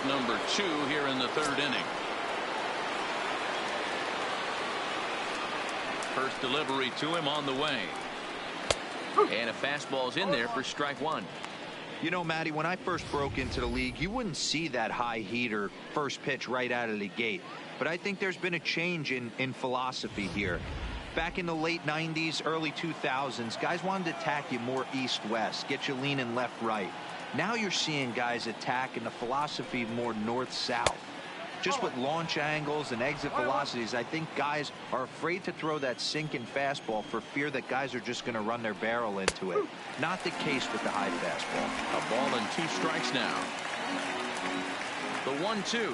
out number 2 here in the 3rd inning. First delivery to him on the way. And a fastball's in there for strike 1. You know, Matty, when I first broke into the league, you wouldn't see that high heater first pitch right out of the gate. But I think there's been a change in philosophy here. Back in the late 90s, early 2000s, guys wanted to attack you more east-west, get you leaning left-right. Now you're seeing guys attack in the philosophy more north-south. Just with launch angles and exit velocities, I think guys are afraid to throw that sinking fastball for fear that guys are just going to run their barrel into it. Not the case with the high fastball. A ball and 2 strikes now. The 1-2.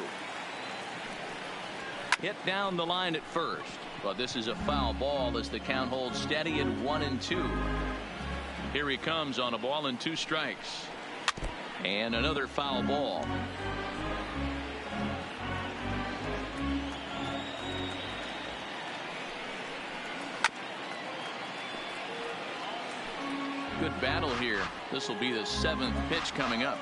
Hit down the line at first, but this is a foul ball as the count holds steady at 1-2. Here he comes on a ball and 2 strikes. And another foul ball. Good battle here. This will be the 7th pitch coming up.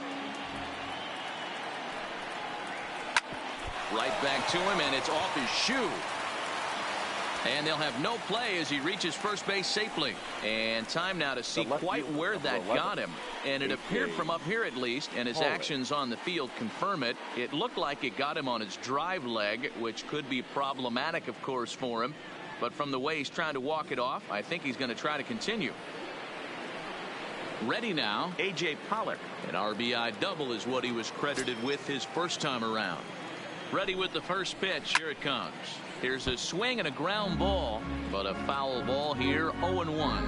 Right back to him, and it's off his shoe. And they'll have no play as he reaches first base safely. And time now to see quite where that got him. And it appeared from up here at least, and his actions on the field confirm it. It looked like it got him on his drive leg, which could be problematic, of course, for him. But from the way he's trying to walk it off, I think he's going to try to continue. Ready now, A.J. Pollock. An RBI double is what he was credited with his first time around. Ready with the first pitch. Here it comes. Here's a swing and a ground ball, but a foul ball here, 0-1.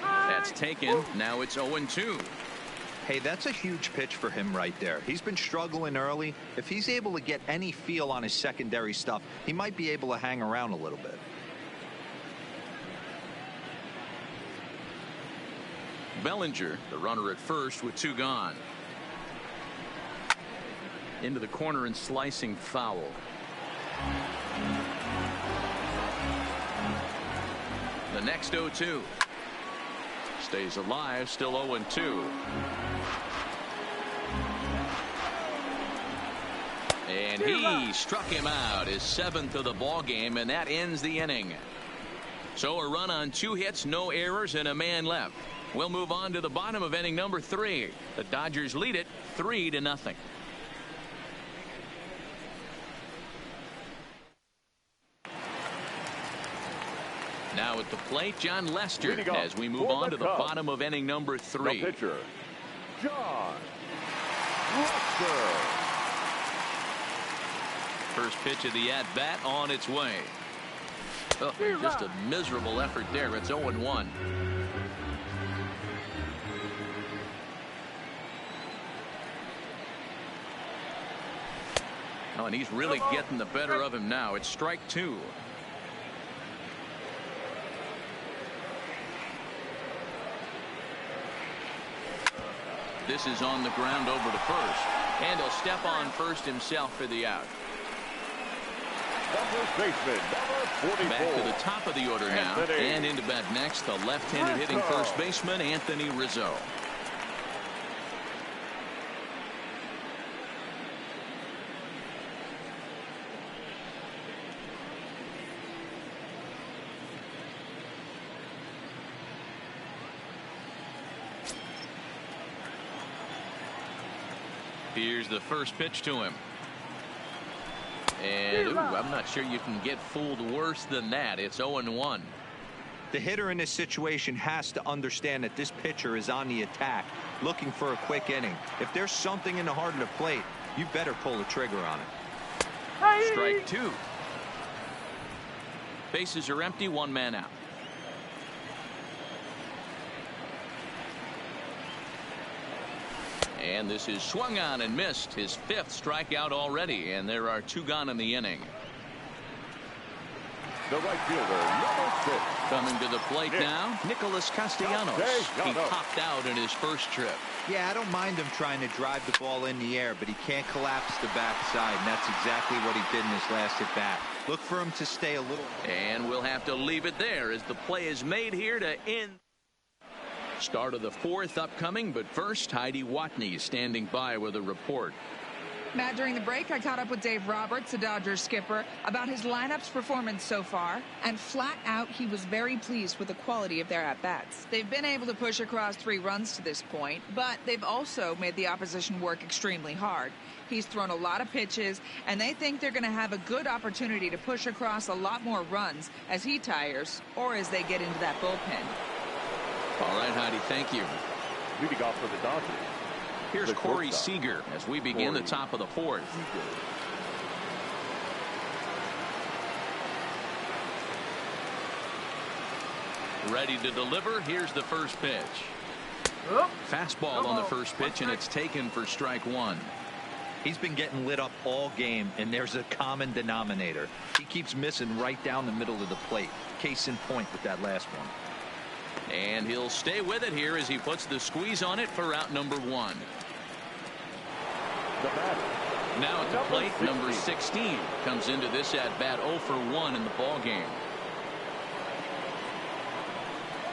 That's taken. Now it's 0-2. Hey, that's a huge pitch for him right there. He's been struggling early. If he's able to get any feel on his secondary stuff, he might be able to hang around a little bit. Bellinger, the runner at first with 2 gone. Into the corner and slicing foul. The next 0-2. Stays alive, still 0-2. And he struck him out, his 7th of the ball game, and that ends the inning. So a run on 2 hits, no errors, and a man left. We'll move on to the bottom of inning number 3. The Dodgers lead it 3-0. Now at the plate, John Lester, as we move on to the bottom of inning number 3. The pitcher, John Lester. First pitch of the at-bat on its way. Oh, just a miserable effort there. It's 0-1. Oh, and he's really getting the better of him now. It's strike 2. This is on the ground over to first. And he'll step on first himself for the out. First baseman, number 44. Back to the top of the order now. And into bat next, the left-handed hitting first baseman, Anthony Rizzo. Here's the first pitch to him. And I'm not sure you can get fooled worse than that. It's 0-1. The hitter in this situation has to understand that this pitcher is on the attack, looking for a quick inning. If there's something in the heart of the plate, you better pull the trigger on it. Strike 2. Bases are empty, 1 man out. And this is swung on and missed, his 5th strikeout already, and there are 2 gone in the inning. The right fielder, number 6. Coming to the plate now, Nicholas Castellanos. He popped out in his first trip. Yeah, I don't mind him trying to drive the ball in the air, but he can't collapse the backside, and that's exactly what he did in his last at bat. Look for him to stay a little. And we'll have to leave it there as the play is made here to end. Start of the fourth upcoming, but first, Heidi Watney standing by with a report. Matt, during the break, I caught up with Dave Roberts, the Dodgers skipper, about his lineup's performance so far, and flat out, he was very pleased with the quality of their at-bats. They've been able to push across 3 runs to this point, but they've also made the opposition work extremely hard. He's thrown a lot of pitches, and they think they're going to have a good opportunity to push across a lot more runs as he tires or as they get into that bullpen. All right, Heidi, thank you. Leading off for the Dodgers. Here's Corey Seager as we begin the top of the fourth. Ready to deliver. Here's the first pitch. Fastball on the first pitch, and it's taken for strike 1. He's been getting lit up all game, and there's a common denominator. He keeps missing right down the middle of the plate. Case in point with that last one. And he'll stay with it here as he puts the squeeze on it for out number 1. Now at the plate, number 16 comes into this at bat 0 for 1 in the ball game.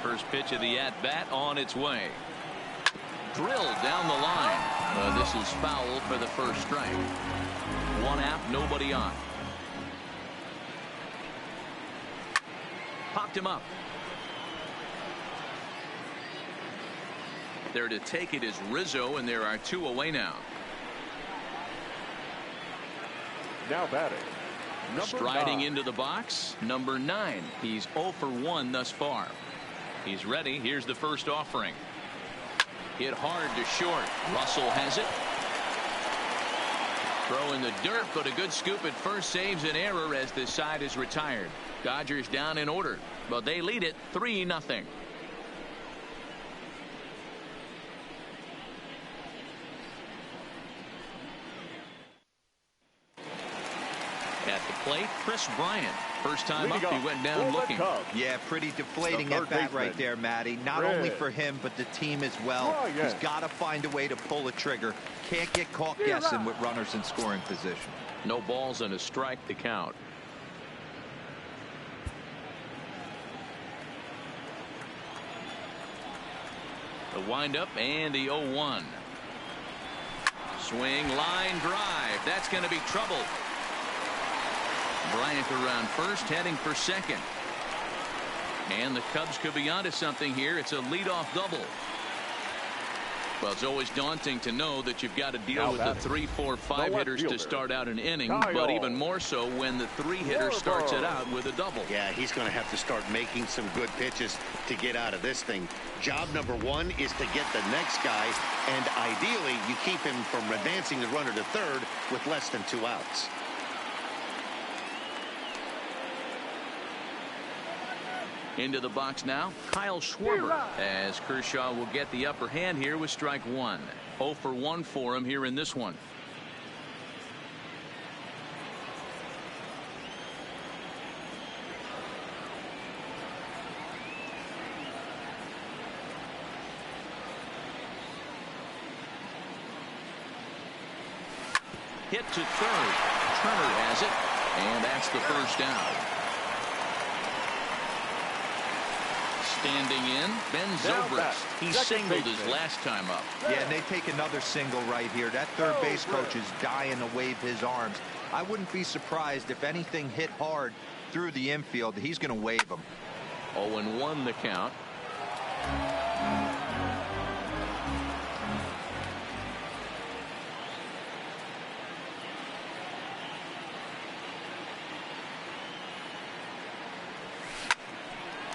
First pitch of the at bat on its way. Drilled down the line. This is foul for the first strike. 1 out, nobody on. Popped him up. There to take it is Rizzo, and there are 2 away now. Now batting. Striding into the box, number 9. He's 0 for 1 thus far. He's ready. Here's the first offering. Hit hard to short. Russell has it. Throw in the dirt, but a good scoop at first saves an error as this side is retired. Dodgers down in order, but they lead it 3-0. At the plate, Chris Bryant. First time up, he went down looking. Yeah, pretty deflating at bat right there, Matty. Not only for him, but the team as well. He's got to find a way to pull a trigger. Can't get caught guessing with runners in scoring position. No balls and a strike to count. The windup and the 0-1. Swing, line drive. That's going to be trouble. Bryant around first, heading for second. And the Cubs could be onto something here. It's a leadoff double. Well, it's always daunting to know that you've got to deal with the 3, 4, 5 hitters to start out an inning, but even more so when the 3 hitter starts it out with a double. Yeah, he's going to have to start making some good pitches to get out of this thing. Job number 1 is to get the next guy, and ideally you keep him from advancing the runner to third with less than 2 outs. Into the box now, Kyle Schwarber, as Kershaw will get the upper hand here with strike 1. 0 for 1 for him here in this one. Hit to third. Turner has it, and that's the first out. Standing in, Ben Zobrist. He singled his last time up. Yeah, and they take another single right here. That third base coach is dying to wave his arms. I wouldn't be surprised if anything hit hard through the infield. He's going to wave them. 0-1 the count.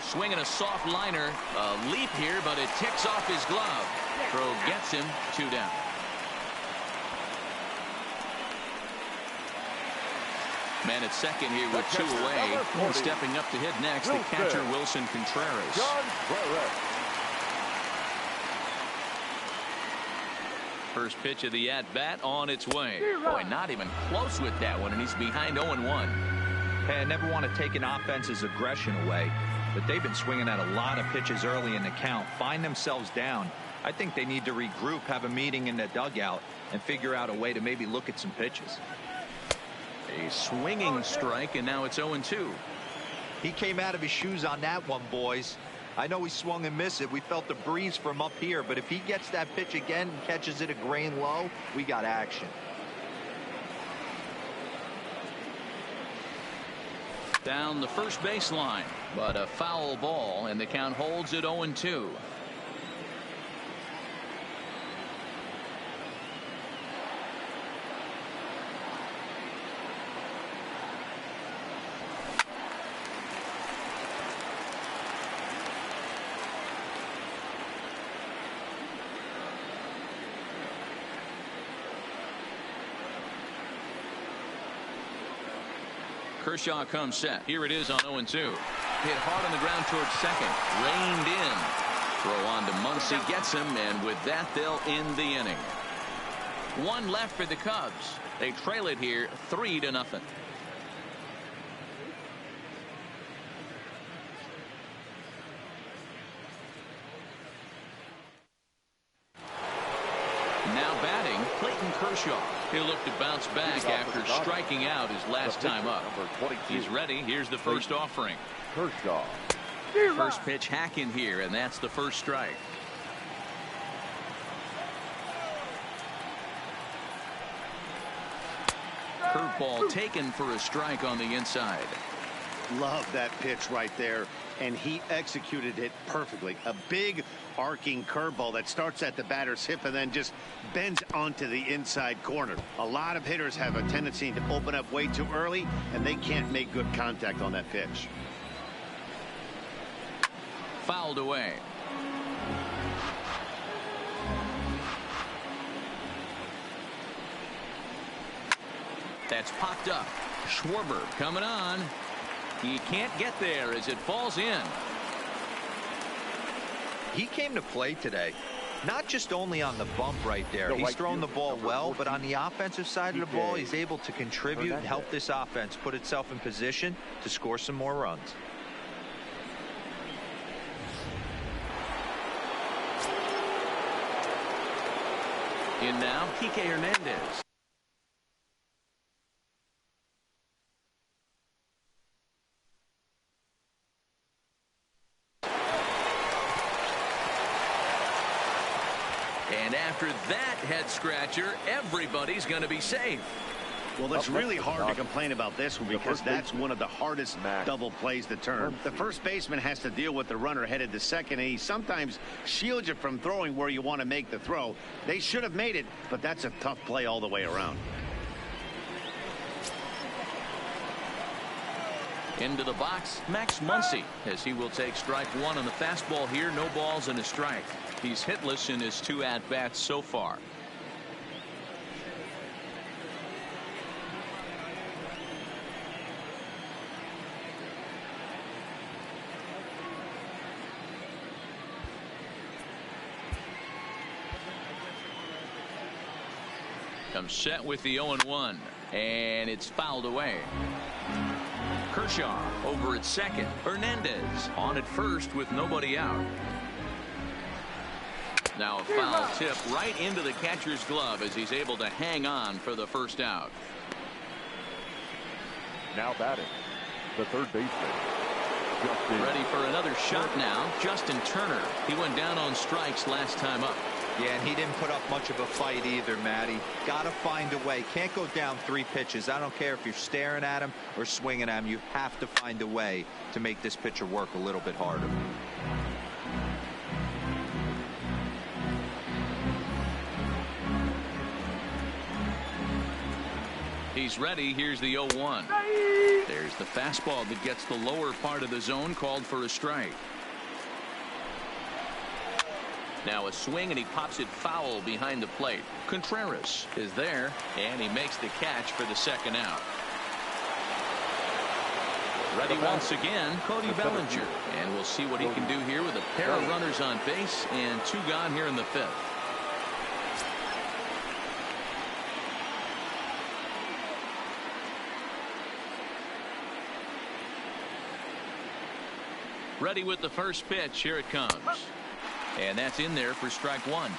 Swinging a soft liner, a leap here, but it ticks off his glove. Throw gets him, 2 down. Man at second here with 2 away. And stepping up to hit next, the catcher Wilson Contreras. First pitch of the at-bat on its way. Boy, not even close with that one, and he's behind 0-1. Hey, I never want to take an offense's aggression away, but they've been swinging at a lot of pitches early in the count, find themselves down. I think they need to regroup, have a meeting in the dugout, and figure out a way to maybe look at some pitches. A swinging strike, and now it's 0-2. He came out of his shoes on that one, boys. I know he swung and missed it. We felt the breeze from up here, but if he gets that pitch again and catches it a grain low, we got action. Down the first baseline, but a foul ball, and the count holds at 0-2. Kershaw comes set. Here it is on 0-2. Hit hard on the ground towards second. Reined in. Throw on to Muncy. Gets him, and with that, they'll end the inning. One left for the Cubs. They trail it here 3-0. Now batting, Clayton Kershaw. He'll look to bounce back after striking out his last time up. He's ready. Here's the first offering. Kershaw. First pitch hack in here, and that's the first strike. Curveball taken for a strike on the inside. Love that pitch right there, and he executed it perfectly. A big arcing curveball that starts at the batter's hip and then just bends onto the inside corner. A lot of hitters have a tendency to open up way too early, and they can't make good contact on that pitch. Fouled away. That's popped up. Schwarber coming on. He can't get there as it falls in. He came to play today. Not just only on the bump right there. He's thrown the ball well, but on the offensive side of the ball, he's able to contribute and help this offense put itself in position to score some more runs. In now, Kike Hernandez. And after that head scratcher, everybody's going to be safe. Well, it's really hard to complain about this one because that's one of the hardest double plays to turn. The first baseman has to deal with the runner headed to second, and he sometimes shields you from throwing where you want to make the throw. They should have made it, but that's a tough play all the way around. Into the box, Max Muncy, as he will take strike one on the fastball here. No balls and a strike. He's hitless in his 2 at-bats so far. Comes set with the 0-1, and it's fouled away. Kershaw over at second. Hernandez on at first with nobody out. Now a foul tip right into the catcher's glove as he's able to hang on for the first out. Now batting, the third baseman. Ready for another shot now. Justin Turner. He went down on strikes last time up. Yeah, and he didn't put up much of a fight either, Matty. Got to find a way. Can't go down 3 pitches. I don't care if you're staring at him or swinging at him. You have to find a way to make this pitcher work a little bit harder. He's ready. Here's the 0-1. There's the fastball that gets the lower part of the zone, called for a strike. Now a swing, and he pops it foul behind the plate. Contreras is there, and he makes the catch for the second out. Ready once again, Cody Bellinger. And we'll see what he can do here with a pair of runners on base and 2 gone here in the 5th. Ready with the first pitch. Here it comes. And that's in there for strike 1.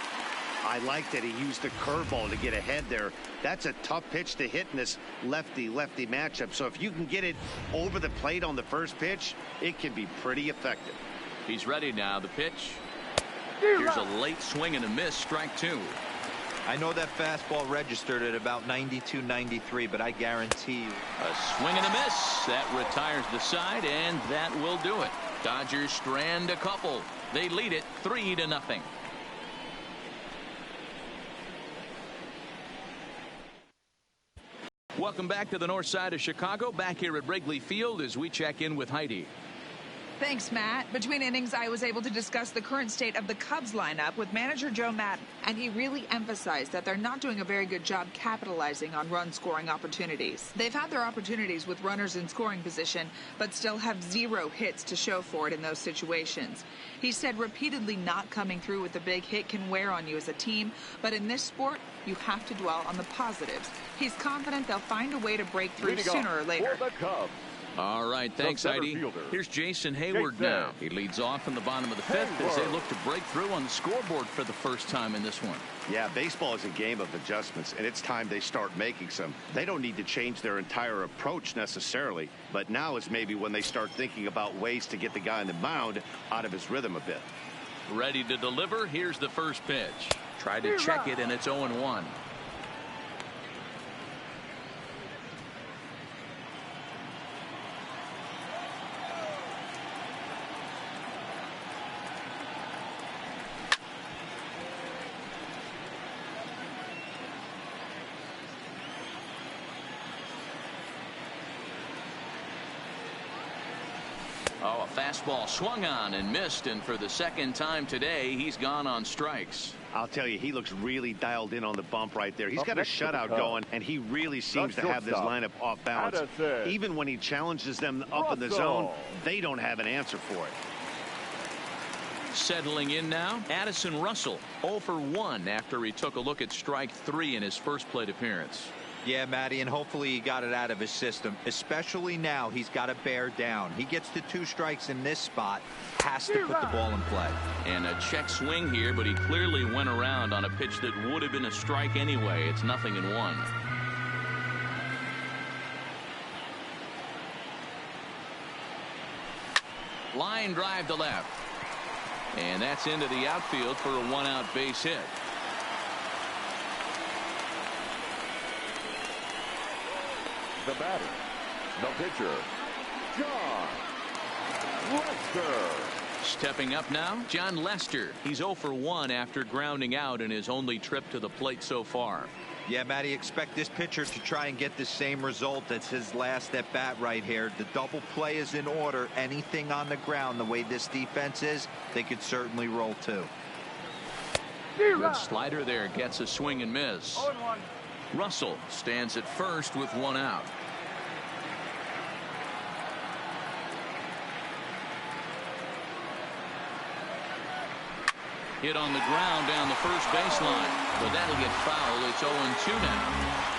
I like that he used the curveball to get ahead there. That's a tough pitch to hit in this lefty-lefty matchup. So if you can get it over the plate on the first pitch, it can be pretty effective. He's ready now. The pitch. Here's a late swing and a miss. Strike two. I know that fastball registered at about 92, 93, but I guarantee you. A swing and a miss. That retires the side, and that will do it. Dodgers strand a couple. They lead it 3-0. Welcome back to the north side of Chicago. Back here at Wrigley Field as we check in with Heidi. Thanks, Matt. Between innings, I was able to discuss the current state of the Cubs lineup with manager Joe Maddon, and he really emphasized that they're not doing a very good job capitalizing on run-scoring opportunities. They've had their opportunities with runners in scoring position, but still have 0 hits to show for it in those situations. He said repeatedly not coming through with a big hit can wear on you as a team, but in this sport, you have to dwell on the positives. He's confident they'll find a way to break through sooner or later. For the Cubs. All right, thanks, Heidi. Here's Jason Hayward now. He leads off in the bottom of the 5th as they look to break through on the scoreboard for the first time in this one. Yeah, baseball is a game of adjustments, and it's time they start making some. They don't need to change their entire approach necessarily, but now is maybe when they start thinking about ways to get the guy on the mound out of his rhythm a bit. Ready to deliver. Here's the first pitch. Try to check it, and it's 0-1. Oh, a fastball swung on and missed, and for the second time today, he's gone on strikes. I'll tell you, he looks really dialed in on the bump right there. He's got a shutout going, and he really seems to have this lineup off balance. Even when he challenges them up in the zone, they don't have an answer for it. Settling in now, Addison Russell, 0 for 1 after he took a look at strike 3 in his first plate appearance. Yeah, Matty, and hopefully he got it out of his system, especially now he's got to bear down. He gets to 2 strikes in this spot, has to put the ball in play. And a check swing here, but he clearly went around on a pitch that would have been a strike anyway. It's 0-1. Line drive to left. And that's into the outfield for a 1-out base hit. The batter, the pitcher, John Lester. Stepping up now, John Lester. He's 0 for 1 after grounding out in his only trip to the plate so far. Yeah, Matty, expect this pitcher to try and get the same result as his last at bat right here. The double play is in order. Anything on the ground, the way this defense is, they could certainly roll too. Good slider there, gets a swing and miss. 0-1. Russell stands at first with 1 out. Hit on the ground down the first baseline, but that'll get fouled. It's 0-2 now.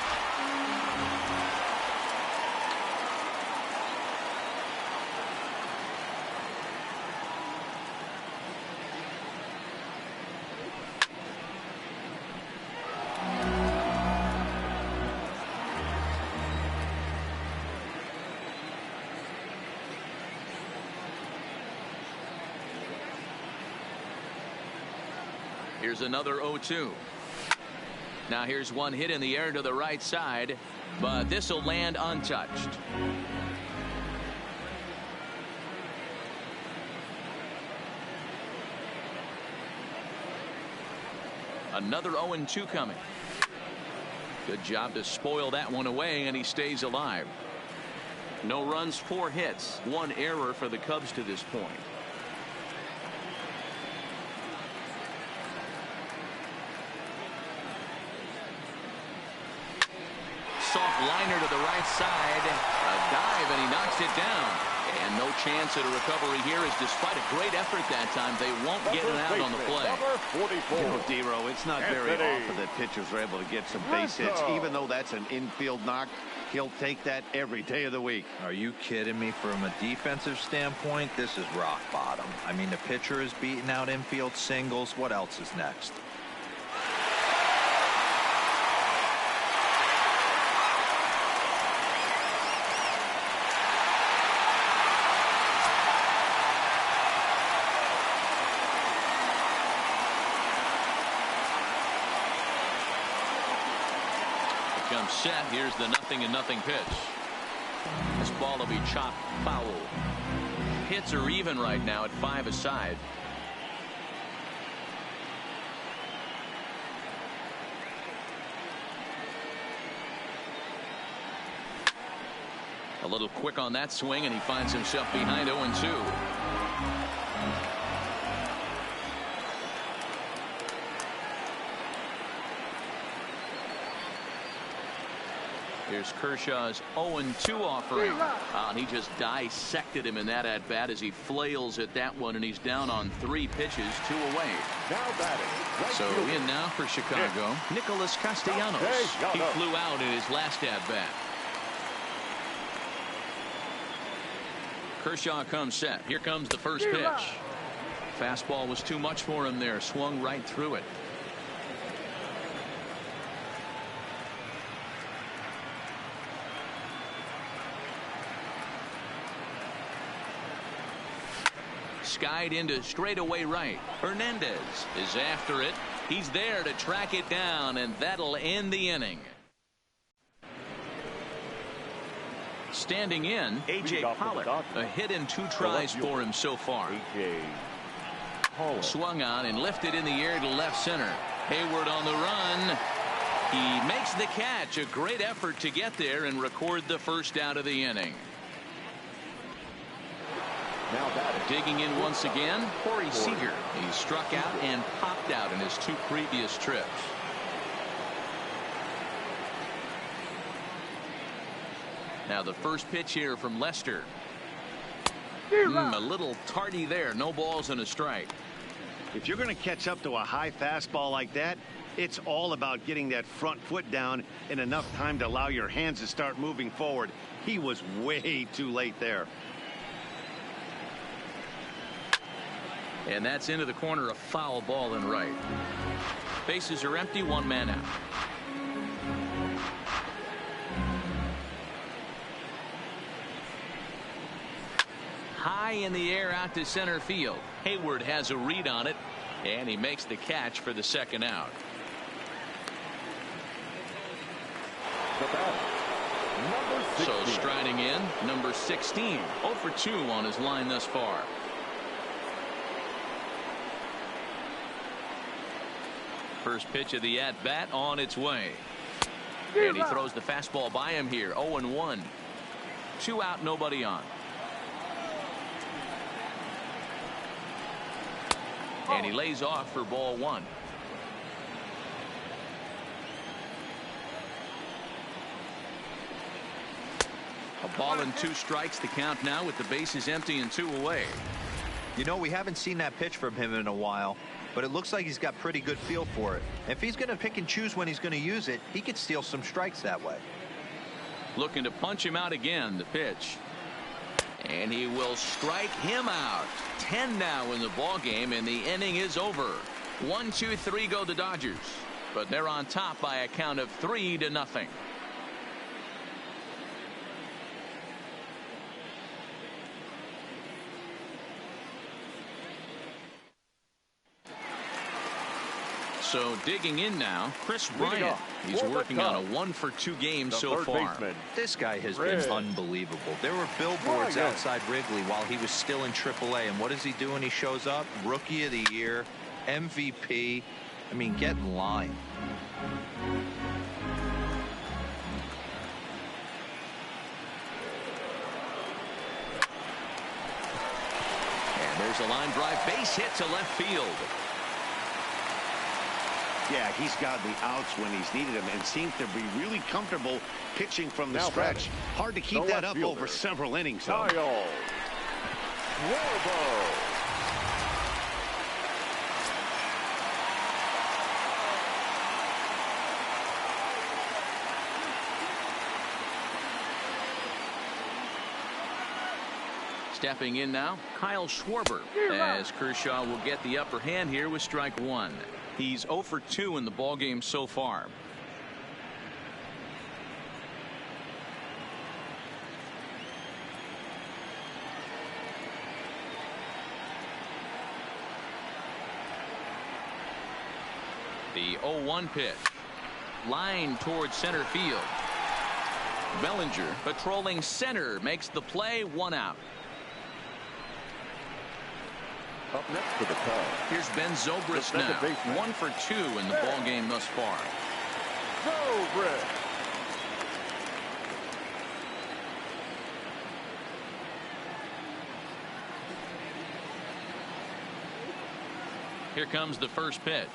Here's another 0-2. Now here's one hit in the air to the right side, but this will land untouched. Another 0-2 coming. Good job to spoil that one away, and he stays alive. No runs, 4 hits, 1 error for the Cubs to this point. Soft liner to the right side. A dive, and he knocks it down. And no chance at a recovery here, as despite a great effort that time, they won't get it out on the play. Number 44. You know, D-Row, it's not very often that pitchers are able to get some base hits. Even though that's an infield knock, he'll take that every day of the week. Are you kidding me? From a defensive standpoint, this is rock bottom. I mean, the pitcher is beating out infield singles. What else is next? comes set. Here's the 0-0 pitch. This ball will be chopped foul. Hits are even right now at 5 aside. A little quick on that swing, and he finds himself behind 0-2. Here's Kershaw's 0-2 offering. And he just dissected him in that at bat as he flails at that one, and he's down on 3 pitches, 2 away. Now batting. So in now for Chicago, Nicholas Castellanos. He flew out in his last at bat. Kershaw comes set. Here comes the first pitch. Fastball was too much for him there. Swung right through it. Skied into straightaway right. Hernandez is after it. He's there to track it down, and that'll end the inning. Standing in, A.J. Pollock. A hit in 2 tries for him so far. Swung on and lifted in the air to left center. Hayward on the run. He makes the catch. A great effort to get there and record the first out of the inning. Digging in once again, Corey Seager. He struck out and popped out in his 2 previous trips. Now the first pitch here from Lester. A little tardy there. No balls and a strike. If you're going to catch up to a high fastball like that, it's all about getting that front foot down in enough time to allow your hands to start moving forward. He was way too late there. And that's into the corner, a foul ball and right. Bases are empty, 1 man out. High in the air out to center field. Hayward has a read on it, and he makes the catch for the 2nd out. So striding in, number 16, 0 for 2 on his line thus far. First pitch of the at-bat on its way. And he throws the fastball by him here. 0-1. 2 out, nobody on. And he lays off for ball 1. A ball and 2 strikes to count now with the bases empty and 2 away. You know, we haven't seen that pitch from him in a while, but it looks like he's got pretty good feel for it. If he's going to pick and choose when he's going to use it, he could steal some strikes that way. Looking to punch him out again. The pitch. And he will strike him out. 10 now in the ball game, and the inning is over. 1, 2, 3 go the Dodgers, but they're on top by a count of 3-0. So digging in now, Chris Bryant. He's working on a 1 for 2 game so far. This guy has been unbelievable. There were billboards outside Wrigley while he was still in AAA, and what does he do when he shows up? Rookie of the Year, MVP. I mean, get in line. And there's a line drive base hit to left field. Yeah, he's got the outs when he's needed them and seems to be really comfortable pitching from the stretch. Hard to keep that up over several innings, though. Stepping in now, Kyle Schwarber, as Kershaw will get the upper hand here with strike 1. He's 0 for 2 in the ballgame so far. The 0-1 pitch. line towards center field. Bellinger patrolling center makes the play. 1 out. Up next for the Cubs. Here's Ben Zobrist now. 1 for 2 in the ball game thus far. Zobrist. Here comes the first pitch.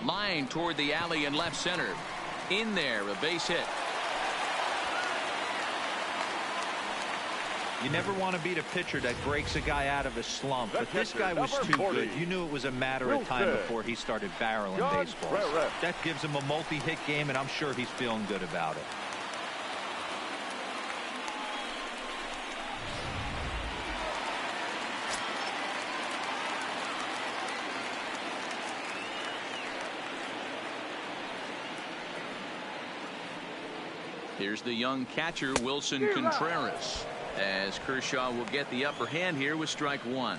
Line toward the alley in left center. In there, a base hit. You never want to beat a pitcher that breaks a guy out of a slump, but this guy was too good. You knew it was a matter of time before he started barreling baseballs. That gives him a multi-hit game, and I'm sure he's feeling good about it. Here's the young catcher, Wilson Contreras, as Kershaw will get the upper hand here with strike 1.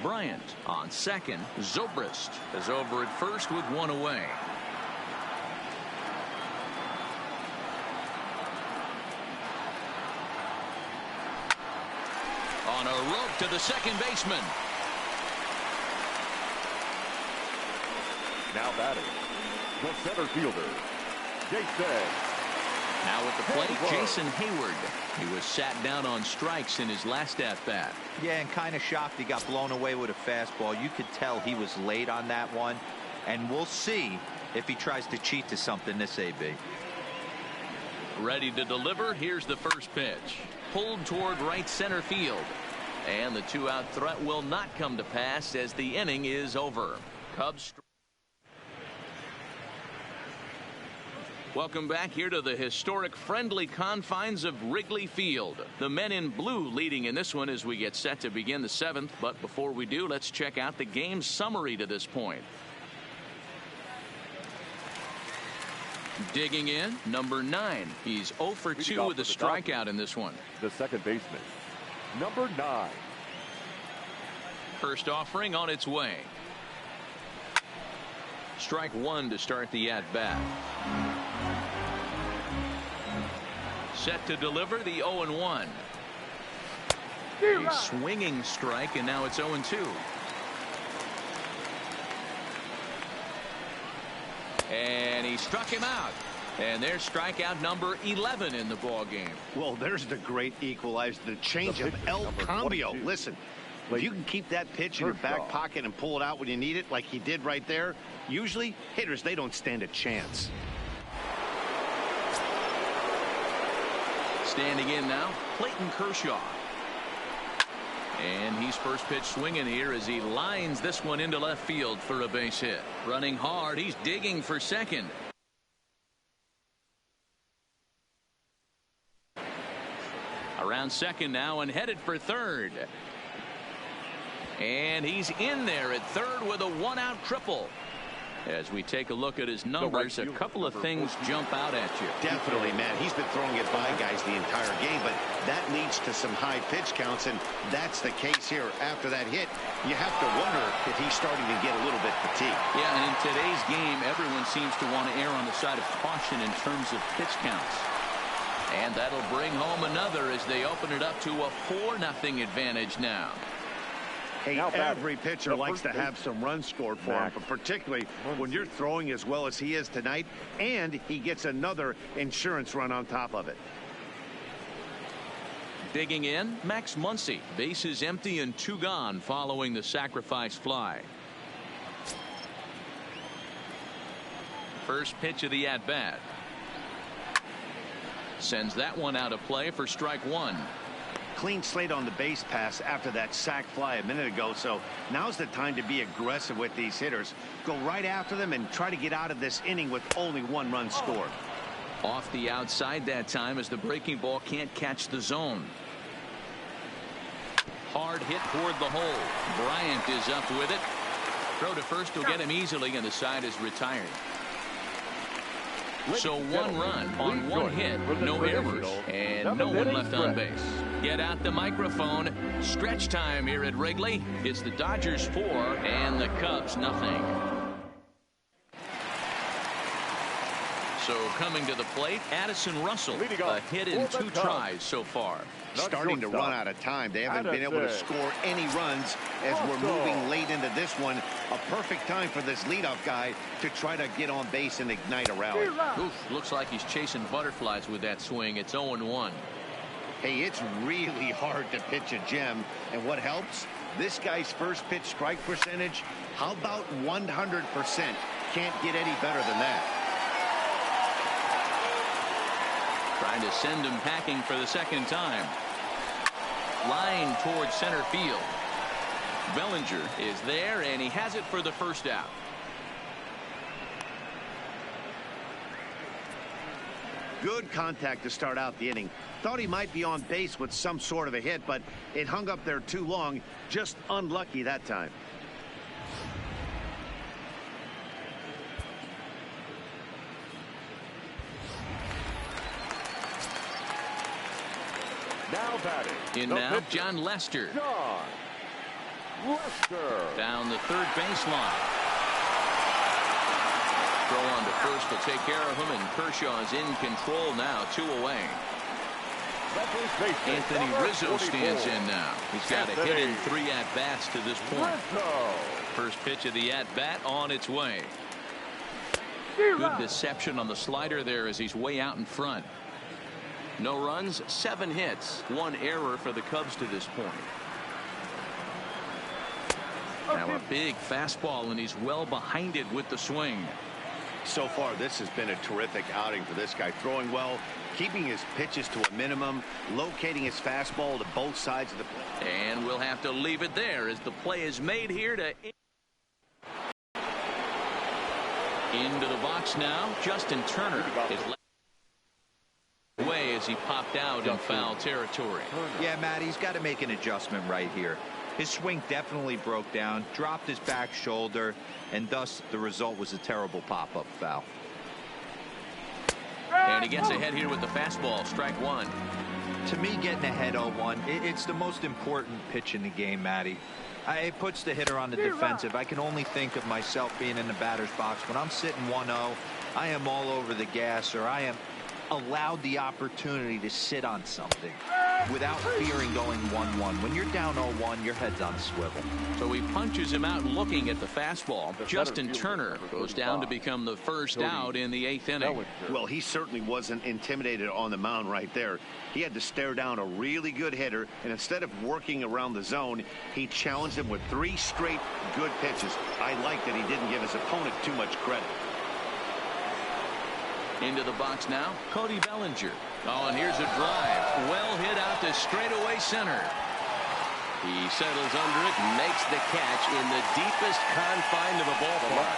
Bryant on second. Zobrist is over at first with 1 away. On a rope to the second baseman. Now batting, the center fielder, Jason. Now at the plate, Jason Hayward. He was sat down on strikes in his last at-bat. Yeah, and kind of shocked he got blown away with a fastball. You could tell he was late on that one, and we'll see if he tries to cheat to something this AB. Ready to deliver. Here's the first pitch. Pulled toward right center field. And the 2-out threat will not come to pass as the inning is over. Cubs. Welcome back here to the historic friendly confines of Wrigley Field. The men in blue leading in this one as we get set to begin the 7th. But before we do, let's check out the game summary to this point. Digging in, number 9. He's 0 for 2 with a strikeout in this one. The second baseman, number 9. First offering on its way. Strike 1 to start the at-bat. Set to deliver the 0-1. A swinging strike, and now it's 0-2. And he struck him out. And there's strikeout number 11 in the ball game. Well, there's the great equalizer, the change of El Cambio. Listen, if you can keep that pitch in your back pocket and pull it out when you need it, like he did right there, usually hitters, they don't stand a chance. Standing in now, Clayton Kershaw. And he's first pitch swinging here as he lines this one into left field for a base hit. Running hard, he's digging for second. Around second now and headed for third. And he's in there at third with a 1-out triple. As we take a look at his numbers, a couple of things jump out at you. Definitely, man. He's been throwing it by guys the entire game, but that leads to some high pitch counts, and that's the case here. After that hit, you have to wonder if he's starting to get a little bit fatigued. Yeah, and in today's game, everyone seems to want to err on the side of caution in terms of pitch counts. And that'll bring home another as they open it up to a 4-0 advantage now. Hey, every pitcher likes to have some runs scored for him, but particularly when you're throwing as well as he is tonight, and he gets another insurance run on top of it. Digging in, Max Muncy. Bases empty and 2 gone following the sacrifice fly. First pitch of the at-bat. Sends that one out of play for strike 1. Clean slate on the base pass after that sac fly a minute ago, so now's the time to be aggressive with these hitters. Go right after them and try to get out of this inning with only 1 run scored. Off the outside that time as the breaking ball can't catch the zone. Hard hit toward the hole. Bryant is up with it. Throw to first will get him easily, and the side is retired. So 1 run on 1 hit, no errors, and no one left on base. Get out the microphone. Stretch time here at Wrigley. It's the Dodgers 4 and the Cubs nothing. So coming to the plate, Addison Russell, a hit in 2 tries so far. Starting to run out of time. They haven't been able to score any runs as we're moving late into this one. A perfect time for this leadoff guy to try to get on base and ignite a rally. Oof, looks like he's chasing butterflies with that swing. It's 0-1. Hey, it's really hard to pitch a gem. And what helps? This guy's first pitch strike percentage, how about 100%? Can't get any better than that. Trying to send him packing for the second time. Line towards center field. Bellinger is there, and he has it for the first out. Good contact to start out the inning. Thought he might be on base with some sort of a hit, but it hung up there too long. Just unlucky that time. Now batting. In now, John Lester. Down the third baseline. Throw on to first will take care of him, and Kershaw's in control now, 2 away. Anthony Rizzo stands in now. He's got a hit in 3 at-bats to this point. First pitch of the at-bat on its way. Good deception on the slider there as he's way out in front. No runs, 7 hits, 1 error for the Cubs to this point. Now a big fastball, and he's well behind it with the swing. So far, this has been a terrific outing for this guy. Throwing well, keeping his pitches to a minimum, locating his fastball to both sides of the plate. And we'll have to leave it there as the play is made here to... Into the box now, Justin Turner is way as he popped out in foul territory. Yeah, Matt, he's got to make an adjustment right here. His swing definitely broke down, dropped his back shoulder, and thus the result was a terrible pop-up foul. And he gets ahead here with the fastball, strike 1. To me, getting ahead 0-1, it's the most important pitch in the game, Matty. It puts the hitter on the defensive. I can only think of myself being in the batter's box. When I'm sitting 1-0, I am all over the gas, or I am allowed the opportunity to sit on something without fearing going 1-1. When you're down 0-1, your head's on a swivel. So he punches him out looking at the fastball. Justin Turner goes down to become the first out in the 8th inning. Well, he certainly wasn't intimidated on the mound right there. He had to stare down a really good hitter, and instead of working around the zone, he challenged him with 3 straight good pitches. I like that he didn't give his opponent too much credit. Into the box now, Cody Bellinger. Oh, and here's a drive. Well hit out to straightaway center. He settles under it and makes the catch in the deepest confine of a ballpark.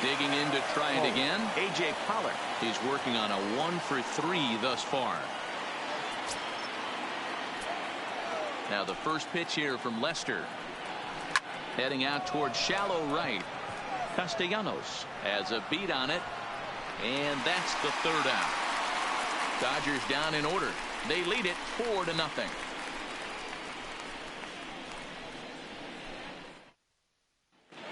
Digging in to try it again. A.J. Pollock is working on a 1-for-3 thus far. Now the first pitch here from Lester. Heading out towards shallow right. Castellanos has a beat on it, and that's the 3rd out. Dodgers down in order. They lead it 4-0.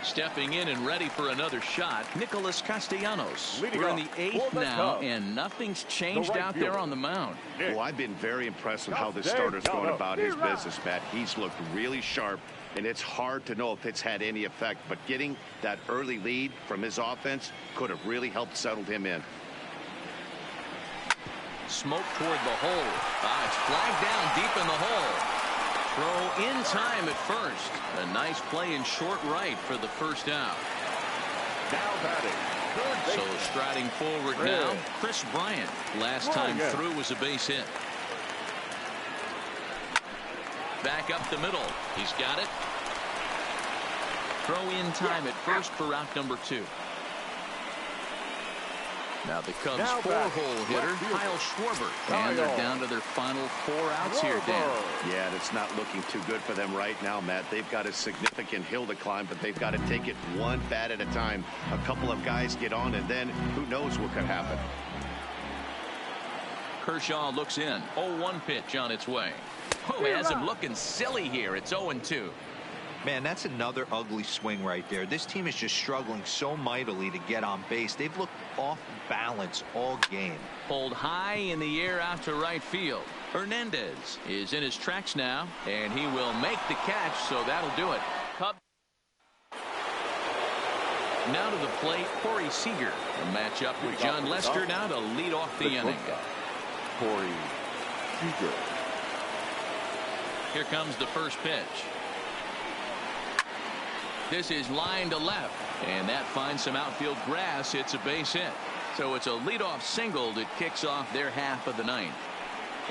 Stepping in and ready for another shot, Nicholas Castellanos. We're in the 8th now, and nothing's changed out there on the mound. Well, I've been very impressed with how the starter's going about his business, Matt. He's looked really sharp, and it's hard to know if it's had any effect, but getting that early lead from his offense could have really helped settle him in. Smoke toward the hole. It's flagged down deep in the hole. Throw in time at first. A nice play in short right for the first out. Now batting. So striding forward now, Chris Bryant. Last time through was a base hit. Back up the middle. He's got it. Throw in time at first for out number 2. Now the Cubs four-hole hitter, Kyle Schwarber. And they're down to their final 4 outs here, Dan. Yeah, it's not looking too good for them right now, Matt. They've got a significant hill to climb, but they've got to take it one bat at a time. A couple of guys get on, and then who knows what could happen. Kershaw looks in. 0-1 pitch on its way. Oh, he has him looking silly here. It's 0-2. Man, that's another ugly swing right there. This team is just struggling so mightily to get on base. They've looked off balance all game. Pulled high in the air out to right field. Hernandez is in his tracks now, and he will make the catch, so that'll do it. Cubs. Now to the plate, Corey Seager. A matchup with John Lester now to lead off the inning. Corey Seager. Here comes the first pitch. This is line to left, and that finds some outfield grass. It's a base hit. So it's a leadoff single that kicks off their half of the ninth.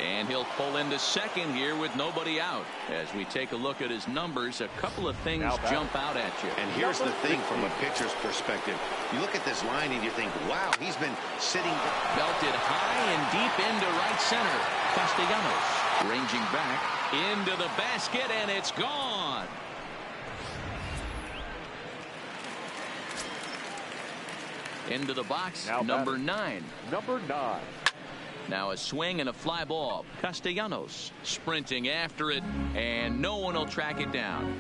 And he'll pull into second here with nobody out. As we take a look at his numbers, a couple of things jump out at you. And here's the thing from a pitcher's perspective. You look at this line and you think, wow, he's been sitting. Belted high and deep into right center. Castellanos ranging back into the basket, and it's gone. Into the box, now number 9. Number 9. Now a swing and a fly ball. Castellanos sprinting after it, and no one will track it down.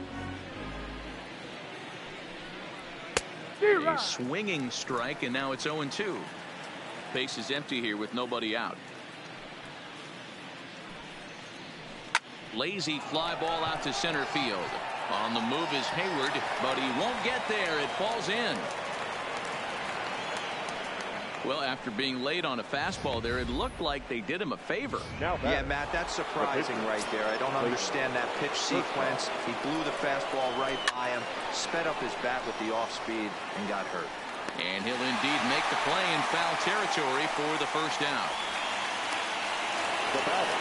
A swinging strike, and now it's 0-2. Base is empty here with nobody out. Lazy fly ball out to center field. On the move is Hayward, but he won't get there. It falls in. Well, after being late on a fastball there, it looked like they did him a favor. Yeah, Matt, that's surprising right there. I don't understand that pitch sequence. He blew the fastball right by him, sped up his bat with the off speed, and got hurt. And he'll indeed make the play in foul territory for the first out. The batter,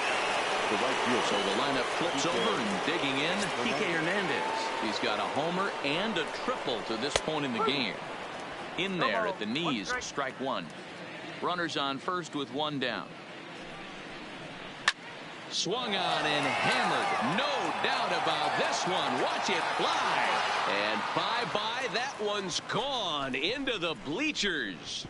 the right field. So the lineup flips over, and digging in, Kike Hernandez. He's got a homer and a triple to this point in the game. In there at the knees, strike one. Runners on first with one down. Swung on and hammered. No doubt about this one. Watch it fly. And bye-bye, that one's gone into the bleachers.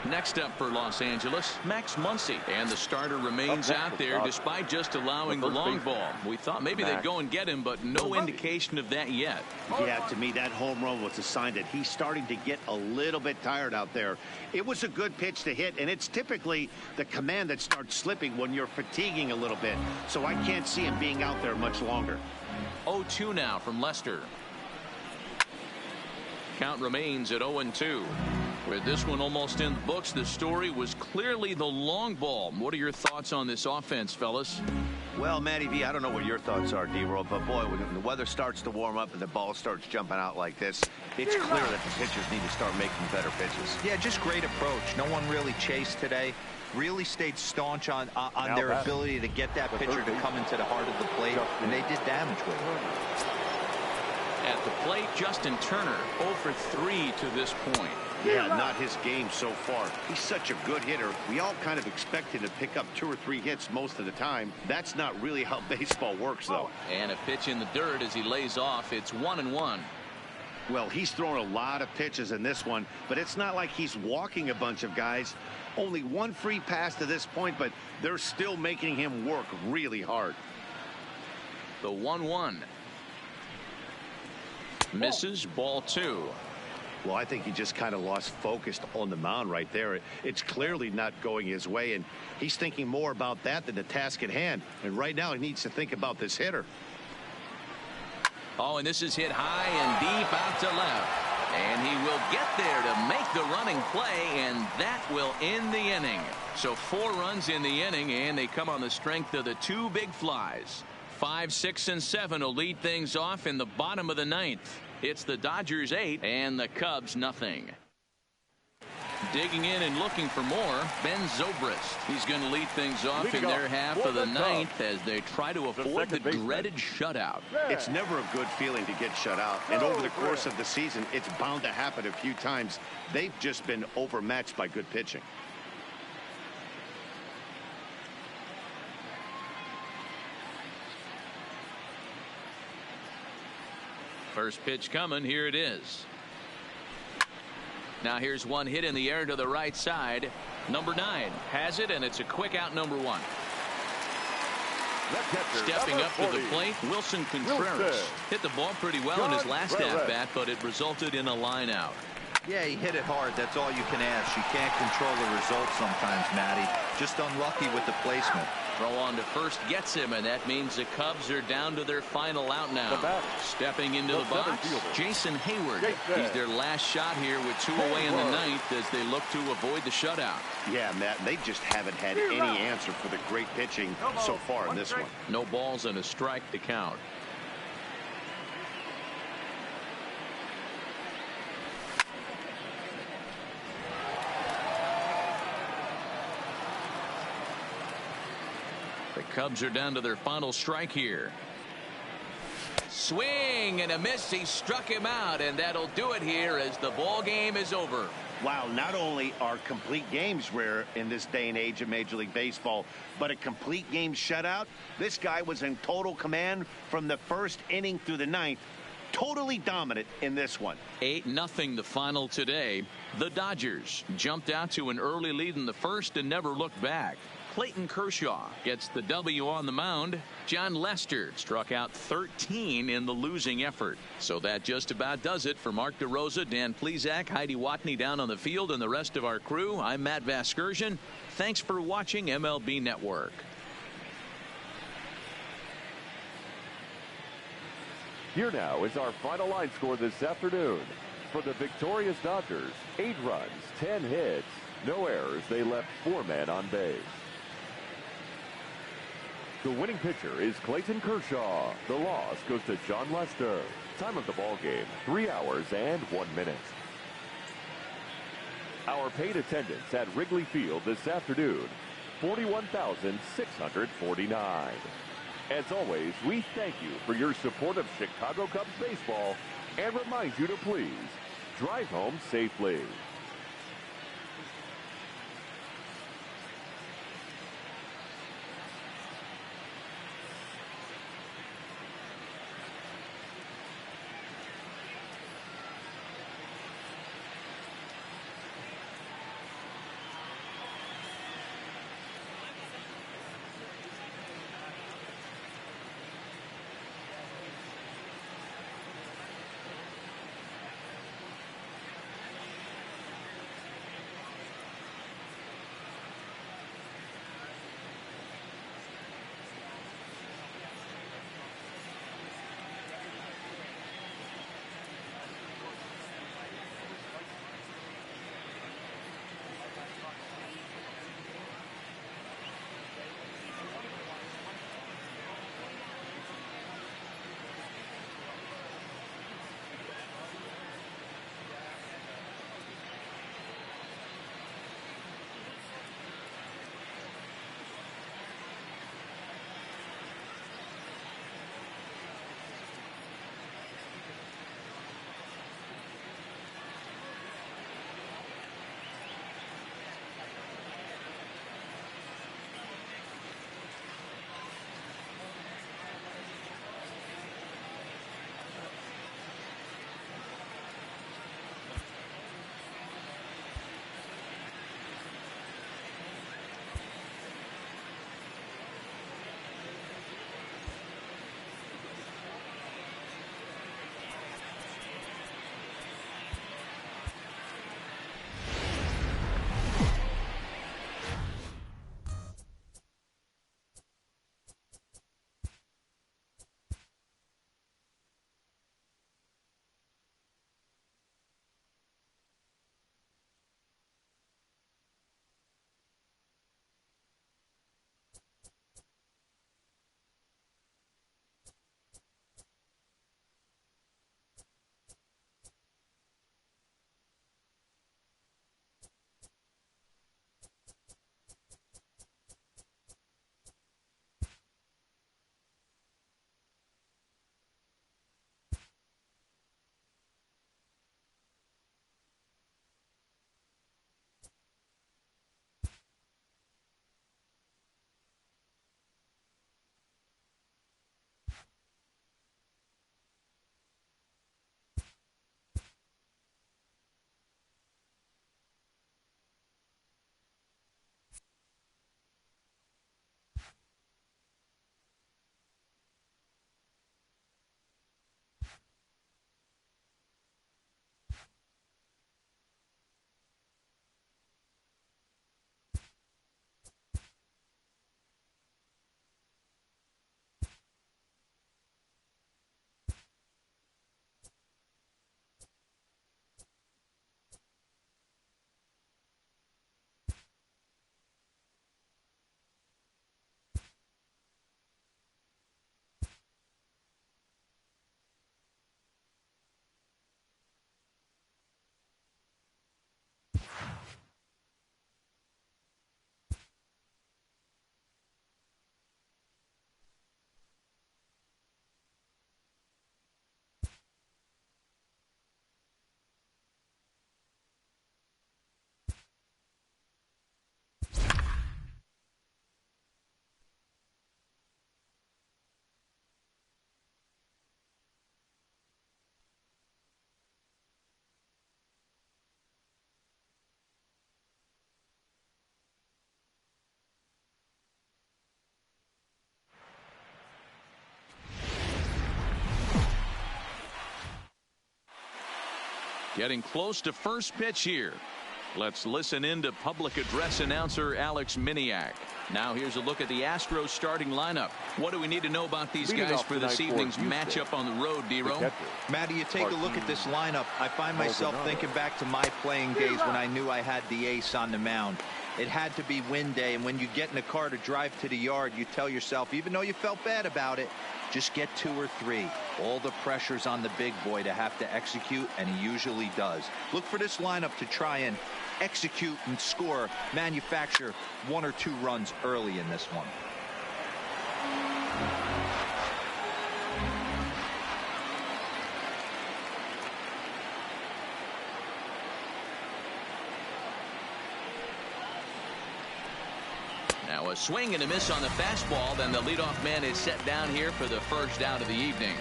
Next up for Los Angeles, Max Muncy. And the starter remains out there despite just allowing the long ball. We thought maybe they'd go and get him, but no indication of that yet. Yeah, to me, that home run was a sign that he's starting to get a little bit tired out there. It was a good pitch to hit, and it's typically the command that starts slipping when you're fatiguing a little bit. So I can't see him being out there much longer. 0-2 now from Lester. Count remains at 0-2. With this one almost in the books, the story was clearly the long ball. What are your thoughts on this offense, fellas? Well, Matty V, I don't know what your thoughts are, D-Roll, but boy, when the weather starts to warm up and the ball starts jumping out like this, it's clear that the pitchers need to start making better pitches. Yeah, just great approach. No one really chased today. Really stayed staunch on their ability to get that pitcher to come into the heart of the plate, and they did damage with it. At the plate, Justin Turner 0 for 3 to this point. Yeah, not his game so far. He's such a good hitter. We all kind of expect him to pick up 2 or 3 hits most of the time. That's not really how baseball works, though. And a pitch in the dirt as he lays off. It's 1-1. Well, he's thrown a lot of pitches in this one, but it's not like he's walking a bunch of guys. Only 1 free pass to this point, but they're still making him work really hard. The 1-1. Misses, ball 2. Well, I think he just kind of lost focus on the mound right there. It's clearly not going his way, and he's thinking more about that than the task at hand. And right now he needs to think about this hitter. Oh, and this is hit high and deep out to left. And he will get there to make the running play, and that will end the inning. So 4 runs in the inning, and they come on the strength of the 2 big flies. 5, 6, and 7 will lead things off in the bottom of the 9th. It's the Dodgers 8 and the Cubs nothing. Digging in and looking for more, Ben Zobrist. He's going to lead things off in their half of the ninth as they try to avoid the dreaded shutout. It's never a good feeling to get shut out. And over the course of the season, it's bound to happen a few times. They've just been overmatched by good pitching. First pitch coming. Here it is. Now here's one hit in the air to the right side. Number 9 has it, and it's a quick out, number 1. Stepping up to the plate, Wilson Contreras hit the ball pretty well in his last at-bat, but it resulted in a line out. Yeah, he hit it hard. That's all you can ask. You can't control the results sometimes, Matty. Just unlucky with the placement. Throw on to first gets him, and that means the Cubs are down to their final out now. Stepping into the box, Jason Hayward. He's their last shot here with 2 away in the ninth as they look to avoid the shutout. Yeah, Matt, they just haven't had any answer for the great pitching so far in this one. No balls and a strike to count. The Cubs are down to their final strike here. Swing and a miss. He struck him out, and that'll do it here as the ball game is over. Wow, not only are complete games rare in this day and age of Major League Baseball, but a complete game shutout. This guy was in total command from the first inning through the ninth. Totally dominant in this one. 8-0 the final today. The Dodgers jumped out to an early lead in the first and never looked back. Clayton Kershaw gets the W on the mound. John Lester struck out 13 in the losing effort. So that just about does it for Mark DeRosa, Dan Plesac, Heidi Watney down on the field, and the rest of our crew. I'm Matt Vasgersian. Thanks for watching MLB Network. Here now is our final line score this afternoon. For the victorious Dodgers, 8 runs, 10 hits, no errors. They left 4 men on base. The winning pitcher is Clayton Kershaw. The loss goes to John Lester. Time of the ball game, 3 hours and 1 minute. Our paid attendance at Wrigley Field this afternoon, 41,649. As always, we thank you for your support of Chicago Cubs baseball and remind you to please drive home safely. Getting close to first pitch here. Let's listen in to public address announcer Alex Miniak. Now here's a look at the Astros starting lineup. What do we need to know about these guys for this evening's matchup on the road, D-Ro? Matty, you take a look at this lineup. I find myself thinking back to my playing days when I knew I had the ace on the mound. It had to be win day, and when you get in a car to drive to the yard, you tell yourself, even though you felt bad about it, just get 2 or 3. All the pressure's on the big boy to have to execute, and he usually does. Look for this lineup to try and execute and score, manufacture 1 or 2 runs early in this one. Now a swing and a miss on the fastball. Then the leadoff man is set down here for the first out of the evening.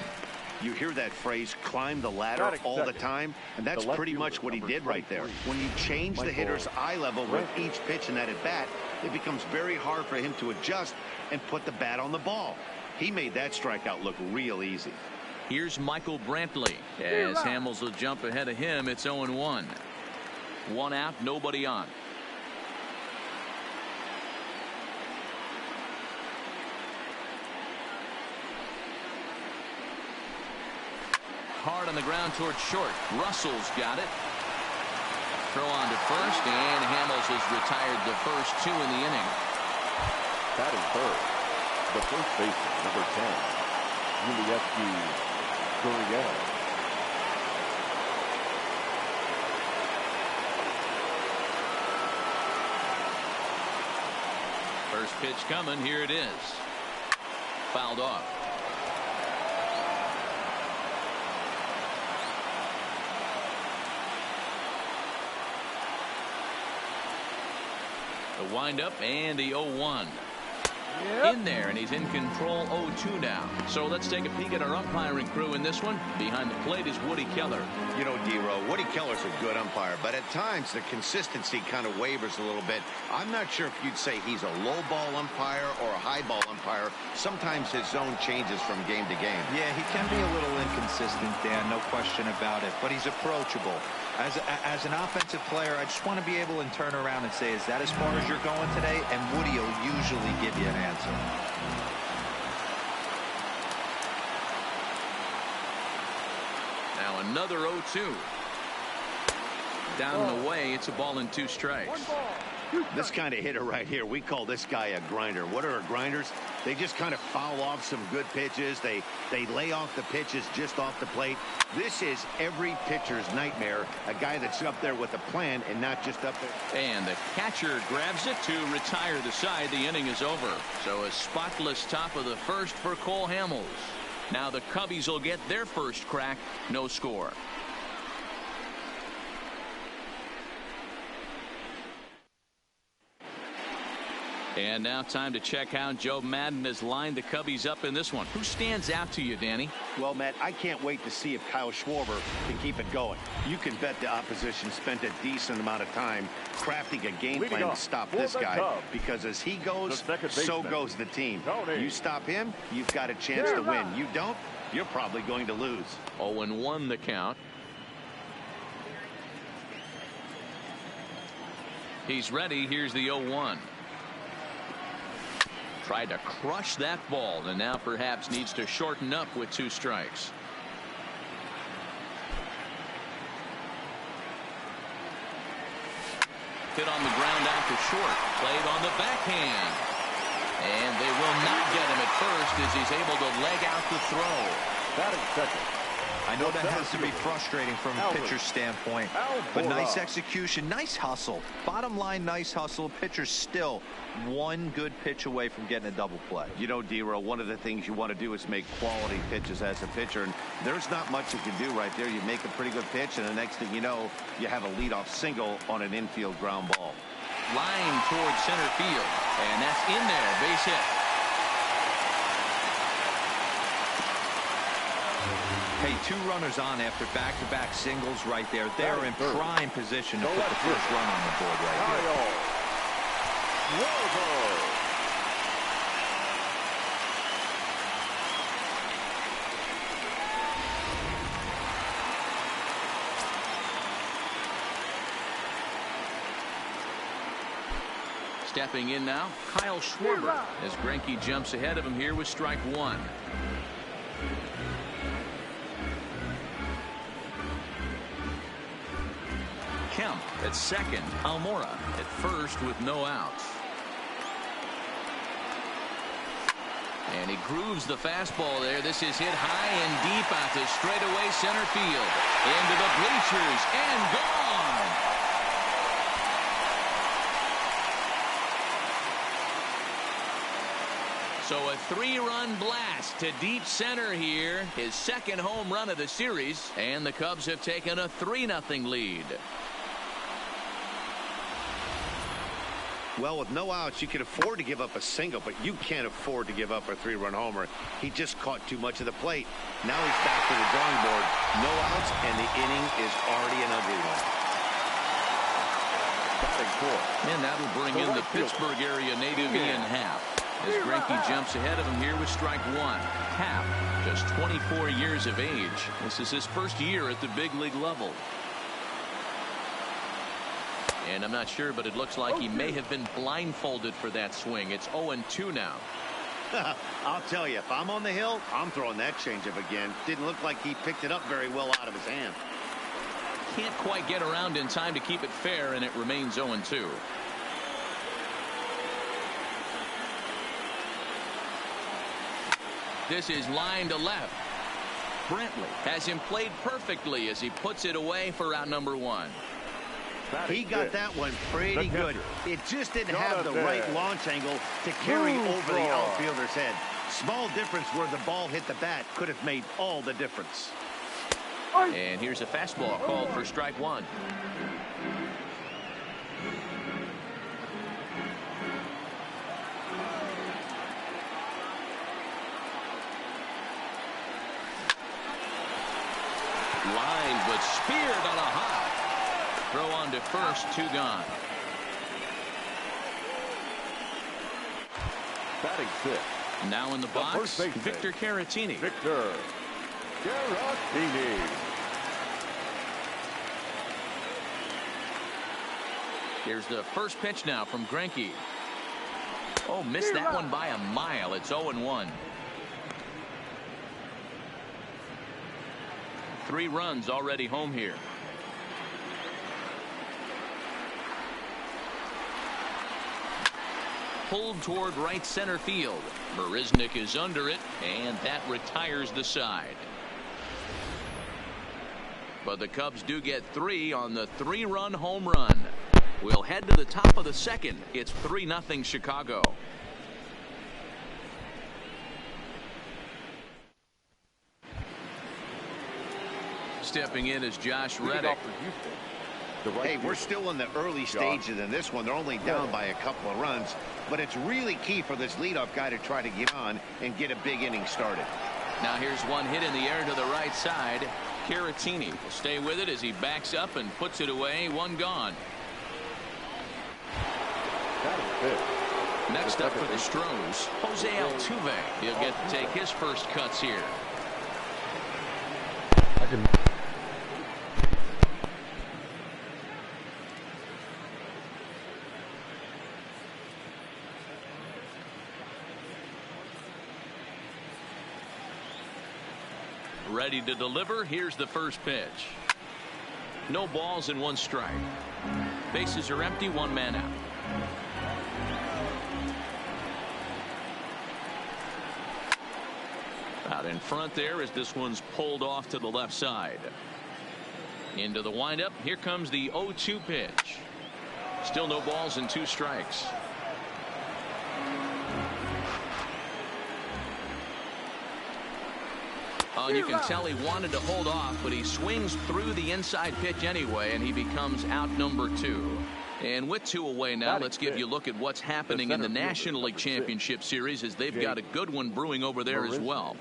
You hear that phrase, climb the ladder, all the time, and that's pretty much what he did right there. When you change the hitter's eye level with each pitch in that at-bat, it becomes very hard for him to adjust and put the bat on the ball. He made that strikeout look real easy. Here's Michael Brantley. As Hamels will jump ahead of him, it's 0-1. 1 out, nobody on. Hard on the ground towards short. Russell's got it. Throw on to first, and Hamels has retired the first 2 in the inning. Batting third, the first baseman, number 10, Yulieski Gurriel. First pitch coming. Here it is. Fouled off. The windup and the 0-1. In there, and he's in control 0-2 now. So let's take a peek at our umpiring crew in this one. Behind the plate is Woody Keller. You know, D-Row, Woody Keller's a good umpire, but at times the consistency kind of wavers a little bit. I'm not sure if you'd say he's a low ball umpire or a high ball umpire. Sometimes his zone changes from game to game. Yeah, he can be a little inconsistent, Dan, no question about it, but he's approachable. As an offensive player, I just want to be able to turn around and say, is that as far as you're going today? And Woody will usually give you an answer. Now another 0-2. Down and away. It's a ball and 2 strikes. This kind of hitter right here, we call this guy a grinder. What are grinders? They just kind of foul off some good pitches. They lay off the pitches just off the plate. This is every pitcher's nightmare. A guy that's up there with a plan and not just up there. And the catcher grabs it to retire the side. The inning is over. So a spotless top of the first for Cole Hamels. Now the Cubbies will get their first crack. No score. And now time to check how Joe Madden has lined the Cubbies up in this one. Who stands out to you, Danny? Well, Matt, I can't wait to see if Kyle Schwarber can keep it going. You can bet the opposition spent a decent amount of time crafting a game plan to stop this guy, because as he goes, so goes the team. You stop him, you've got a chance to win. You don't, you're probably going to lose. 0-1 the count. He's ready. Here's the 0-1. Tried to crush that ball, and now perhaps needs to shorten up with 2 strikes. Hit on the ground out to short. Played on the backhand. And they will not get him at first as he's able to leg out the throw. Batting second. I know that has to be frustrating from a pitcher's standpoint, but nice execution, nice hustle. Bottom line, nice hustle. Pitcher's still 1 good pitch away from getting a double play. You know, D-Row, one of the things you want to do is make quality pitches as a pitcher, and there's not much you can do right there. You make a pretty good pitch, and the next thing you know, you have a leadoff single on an infield ground ball. Line towards center field, and that's in there. Base hit. Hey, 2 runners on after back-to-back singles right there. They're in prime position to put the first run on the board right here. Stepping in now, Kyle Schwarber, as Greinke jumps ahead of him here with strike one. Kemp at second, Almora at first with no outs. And he grooves the fastball there. This is hit high and deep out to straightaway center field. Into the bleachers and gone. So a 3-run blast to deep center here. His second home run of the series. And the Cubs have taken a 3-0 lead. Well, with no outs, you can afford to give up a single, but you can't afford to give up a 3-run homer. He just caught too much of the plate. Now he's back to the drawing board. No outs, and the inning is already an ugly one. And that'll bring in the Pittsburgh area native Ian Happ, as Greinke jumps ahead of him here with strike one. Happ, just 24 years of age. This is his first year at the big league level. And I'm not sure, but it looks like he may have been blindfolded for that swing. It's 0-2 now. I'll tell you, if I'm on the hill, I'm throwing that changeup again. Didn't look like he picked it up very well out of his hand. Can't quite get around in time to keep it fair, and it remains 0-2. This is line to left. Brantley has him played perfectly as he puts it away for out number one. He got that one pretty good. It just didn't have the right launch angle to carry over the outfielder's head. Small difference where the ball hit the bat could have made all the difference. And here's a fastball called for strike one. Line, but speared on a hop. Throw on to first, 2 gone. Batting fifth. Now in the box, Victor Caratini. Victor Caratini. Here's the first pitch now from Greinke. Oh, missed that one by a mile. It's 0-1. 3 runs already home here. Pulled toward right center field. Marisnick is under it, and that retires the side. But the Cubs do get 3 on the 3-run home run. We'll head to the top of the second. It's 3-0 Chicago. Stepping in is Josh Reddick. Hey, we're still in the early stages in this one. They're only down by a couple of runs, but it's really key for this leadoff guy to try to get on and get a big inning started. Now here's one hit in the air to the right side. Caratini will stay with it as he backs up and puts it away. 1 gone. Next up for the Stros, Jose Altuve. He'll get to take his first cuts here. Ready to deliver. Here's the first pitch. No balls and 1 strike. Bases are empty, 1 man out. Out in front there as this one's pulled off to the left side. Into the windup. Here comes the 0-2 pitch. Still no balls and 2 strikes. You can tell he wanted to hold off, but he swings through the inside pitch anyway, and he becomes out number 2. And with 2 away now, let's give you a look at what's happening in the National League Championship Series, as they've got a good one brewing over there as well.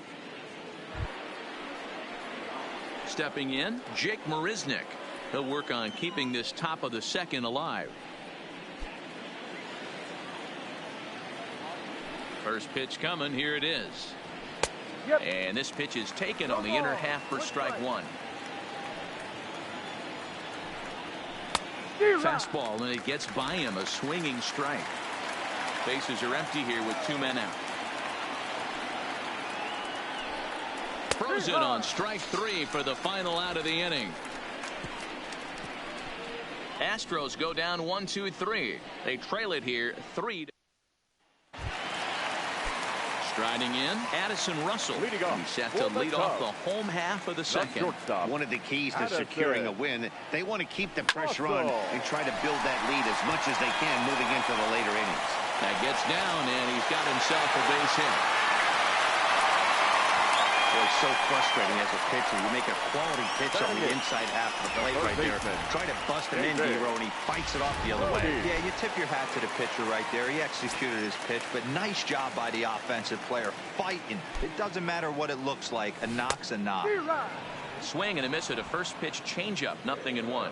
Stepping in, Jake Marisnick. He'll work on keeping this top of the second alive. First pitch coming. Here it is. And this pitch is taken on the inner half for strike 1. Fastball, and it gets by him, a swinging strike. Bases are empty here with 2 men out. Throws it on strike 3 for the final out of the inning. Astros go down 1-2-3. They trail it here 3. Striding in, Addison Russell. He's set to lead off the home half of the second. One of the keys to securing a win, they want to keep the pressure on and try to build that lead as much as they can moving into the later innings. That gets down, and he's got himself a base hit. Boy, it's so frustrating as a pitcher. You make a quality pitch on the inside half of the plate right there. Try to bust him in, Dero, and he fights it off the other way. Yeah, you tip your hat to the pitcher right there. He executed his pitch, but nice job by the offensive player fighting. It doesn't matter what it looks like. A knock's a knock. Swing and a miss at a first pitch changeup. 0-1.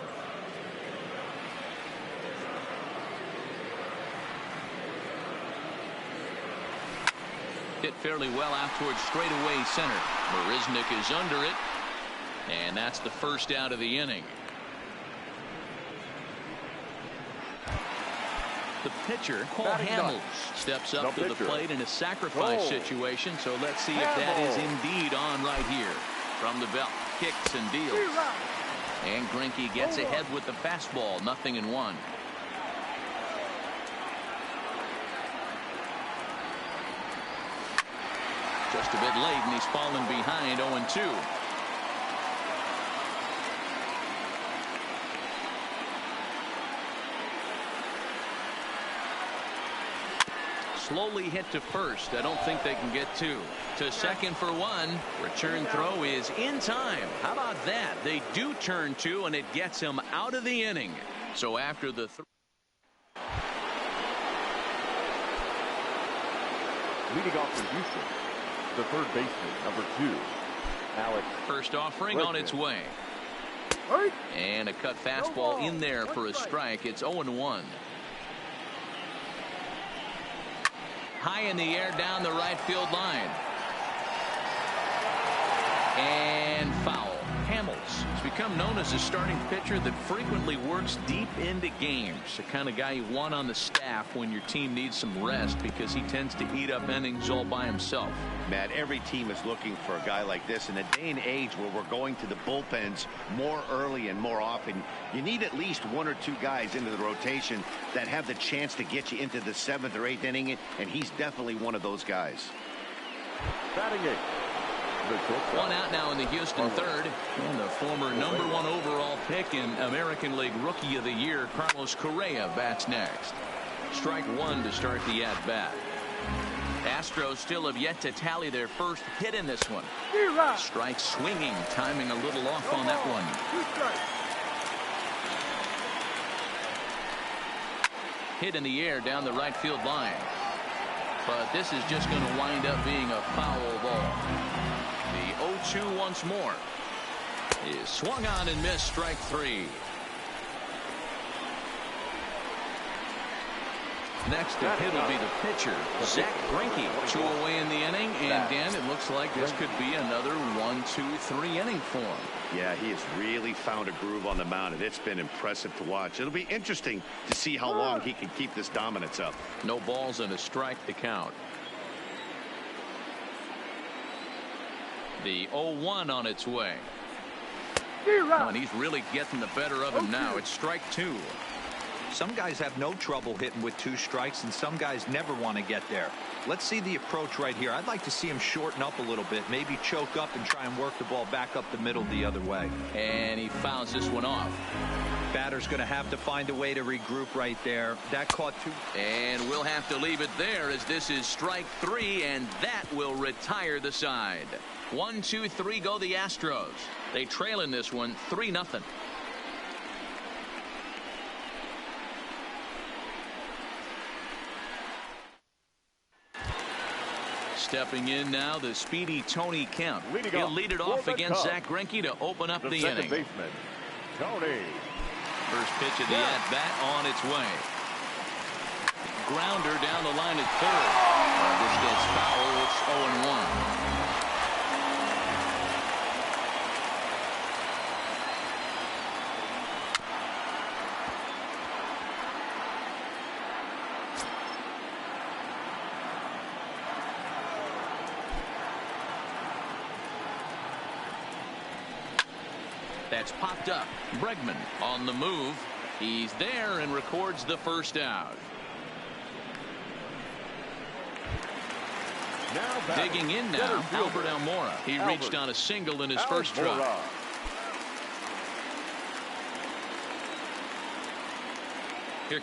Hit fairly well out towards straightaway center. Marisnick is under it, and that's the first out of the inning. The pitcher, Cole Hamels, steps up to the plate in a sacrifice situation, so let's see if that is indeed on right here. From the belt, kicks and deals. And Greinke gets ahead with the fastball. 0-1. Just a bit late, and he's fallen behind 0-2. Slowly hit to first. I don't think they can get 2. To second for 1. Return throw is in time. How about that? They do turn 2, and it gets him out of the inning. So after the leading off for Houston, the third baseman, number 2, Alex. First offering on its way. And a cut fastball in there for a strike. It's 0-1. High in the air down the right field line. And foul. Hamels has become known as a starting pitcher that frequently works deep into games. The kind of guy you want on the staff when your team needs some rest, because he tends to eat up innings all by himself. Matt, every team is looking for a guy like this in a day and age where we're going to the bullpens more early and more often. You need at least 1 or 2 guys into the rotation that have the chance to get you into the 7th or 8th inning, and he's definitely one of those guys. Batting it. 1 out now in the Houston third, and the former #1 overall pick in American League Rookie of the Year, Carlos Correa, bats next. Strike 1 to start the at-bat. Astros still have yet to tally their first hit in this one. Strike swinging, timing a little off on that one. Hit in the air down the right field line. But this is just going to wind up being a foul ball. The 0-2 once more is swung on and missed. Strike 3. Next to hit will be the pitcher, Zach Greinke. 2 away in the inning, and Dan, it looks like this could be another 1-2-3 inning for him. Yeah, he has really found a groove on the mound, and it's been impressive to watch. It'll be interesting to see how long he can keep this dominance up. No balls and a strike to count. The 0-1 on its way. And he's really getting the better of him now. It's strike 2. Some guys have no trouble hitting with 2 strikes, and some guys never want to get there. Let's see the approach right here. I'd like to see him shorten up a little bit, maybe choke up and try and work the ball back up the middle the other way. And he fouls this one off. Batter's going to have to find a way to regroup right there. That caught 2. And we'll have to leave it there, as this is strike 3, and that will retire the side. 1-2-3 go the Astros. They trail in this one 3-0. Stepping in now, the speedy Tony Kemp. He'll lead it off against Zach Greinke to open up the inning. Baseman, Tony. First pitch of the at-bat on its way. Grounder down the line at third. This gets foul. It's 0-1. That's popped up. Bregman on the move. He's there and records the first out. Digging in now, Albert Almora. He reached on a single in his first try. Here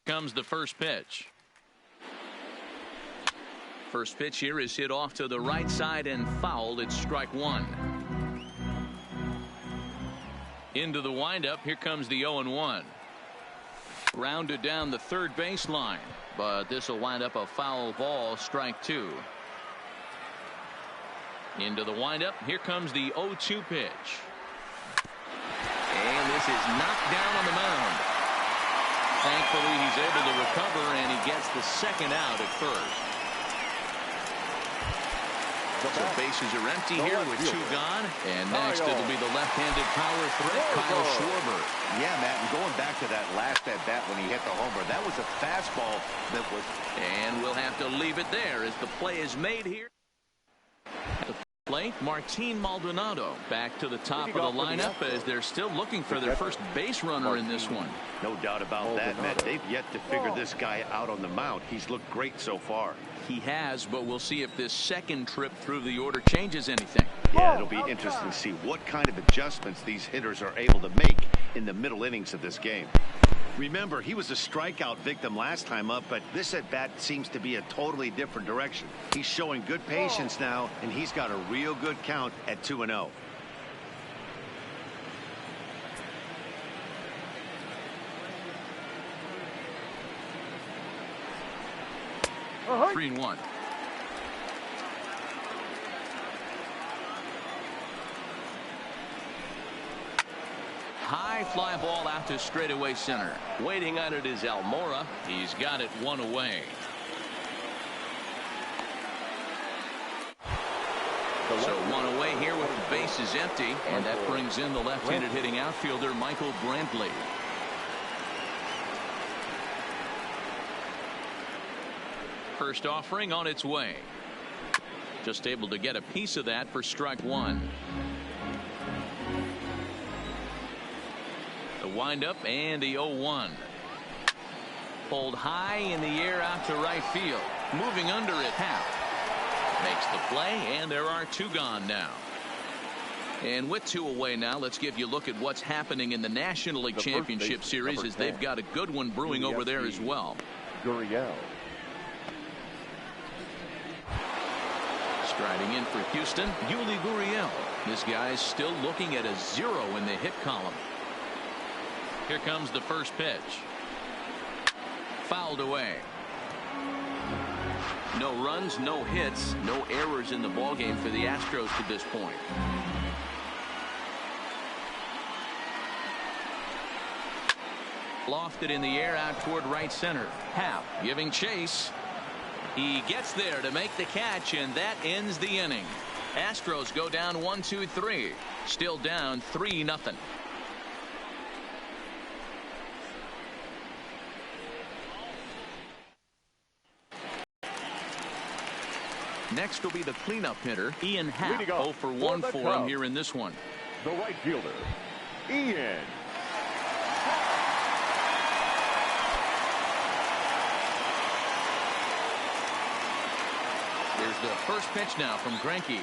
comes the first pitch. First pitch here is hit off to the right side and fouled. It's strike one. Into the windup. Here comes the 0-1. Rounded down the third baseline, but this will wind up a foul ball. Strike two. Into the windup. Here comes the 0-2 pitch. And this is knocked down on the mound. Thankfully, he's able to recover, and he gets the second out at first. So bases are empty here with two gone. And next it'll be the left-handed power threat, Kyle Schwarber. Yeah, Matt, and going back to that last at-bat when he hit the homer, that was a fastball that was... And we'll have to leave it there as the play is made here. At the plate, Martin Maldonado back to the top of the lineup as they're still looking for their first base runner in this one. No doubt about that, Matt. They've yet to figure this guy out on the mound. He's looked great so far. He has, but we'll see if this second trip through the order changes anything. Yeah, it'll be interesting to see what kind of adjustments these hitters are able to make in the middle innings of this game. Remember, he was a strikeout victim last time up, but this at-bat seems to be a totally different direction. He's showing good patience now, and he's got a real good count at 2-0. 3-1. High fly ball out to straightaway center. Waiting on it is Almora. He's got it one away. So one away here with the bases empty, and that brings in the left-handed hitting outfielder Michael Brantley. First offering on its way. Just able to get a piece of that for strike one. The windup and the 0-1. Pulled high in the air out to right field. Moving under it, Happ makes the play, and there are two gone now. And with two away now, let's give you a look at what's happening in the National League Championship Series, as they've got a good one brewing over there as well. Gurriel. Striding in for Houston, Yuli Gurriel. This guy's still looking at a 0 in the hit column. Here comes the first pitch. Fouled away. No runs, no hits, no errors in the ballgame for the Astros to this point. Lofted in the air out toward right center. Happ giving chase. He gets there to make the catch, and that ends the inning. Astros go down 1-2-3. Still down 3-0. Next will be the cleanup hitter, Ian Happ. 0 for 1 for him here in this one. The right fielder, Ian. Here's the first pitch now from Greinke.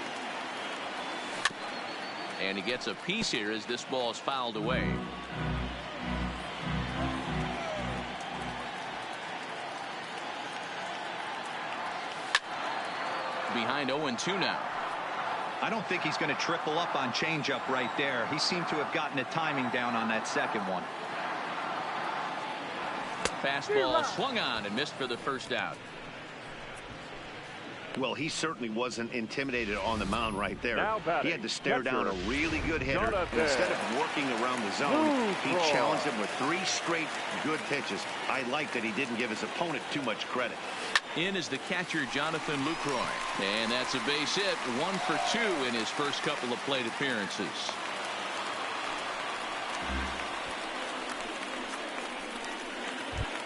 And he gets a piece here as this ball is fouled away. Behind 0-2 now. I don't think he's going to triple up on changeup right there. He seemed to have gotten the timing down on that second one. Fastball swung on and missed for the first out. Well, he certainly wasn't intimidated on the mound right there. He had to stare down a really good hitter. Instead of working around the zone, he challenged him with 3 straight good pitches. I like that he didn't give his opponent too much credit. In is the catcher, Jonathan Lucroy. And that's a base hit. 1 for 2 in his first couple of plate appearances.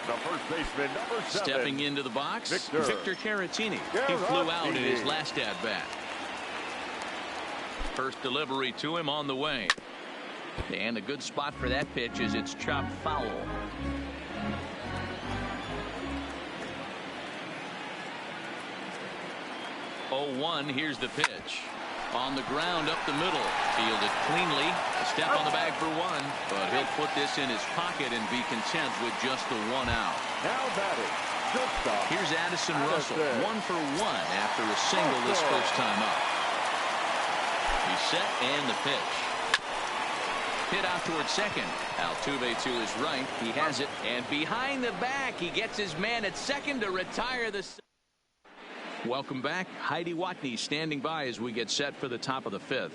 The first baseman, number 7. Stepping into the box, Victor Caratini. He flew out in his last at-bat. First delivery to him on the way. And a good spot for that pitch is it's chopped foul. 0-1, here's the pitch. On the ground up the middle. Fielded cleanly. A step on the bag for one. But he'll put this in his pocket and be content with just the one out. Now batting. Here's Addison Russell. 1 for 1 after a single this first time up. He's set and the pitch. Hit out towards second. Altuve to his right. He has it. And behind the back, he gets his man at second to retire the. Welcome back. Heidi Watney standing by as we get set for the top of the 5th.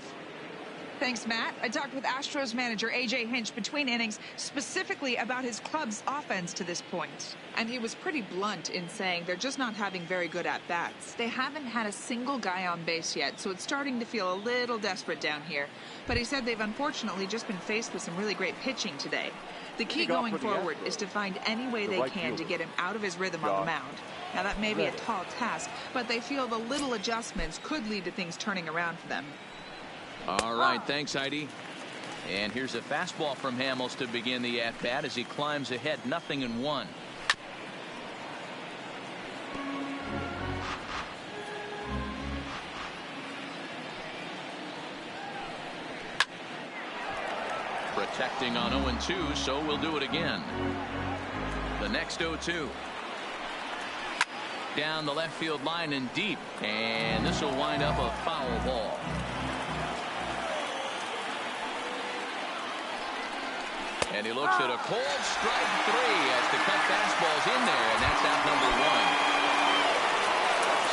Thanks, Matt. I talked with Astros manager A.J. Hinch between innings specifically about his club's offense to this point. And he was pretty blunt in saying they're just not having very good at-bats. They haven't had a single guy on base yet, so it's starting to feel a little desperate down here. But he said they've unfortunately just been faced with some really great pitching today. The key going forward is to find any way they can to get him out of his rhythm on the mound. Now, that may be a tall task, but they feel the little adjustments could lead to things turning around for them. All right, thanks, Heidi. And here's a fastball from Hamels to begin the at-bat as he climbs ahead 0-1. Protecting on 0-2, so we'll do it again. The next 0-2. Down the left field line and deep. And this will wind up a foul ball. And he looks at a cold strike 3 as the cut fastball's in there, and that's out number 1.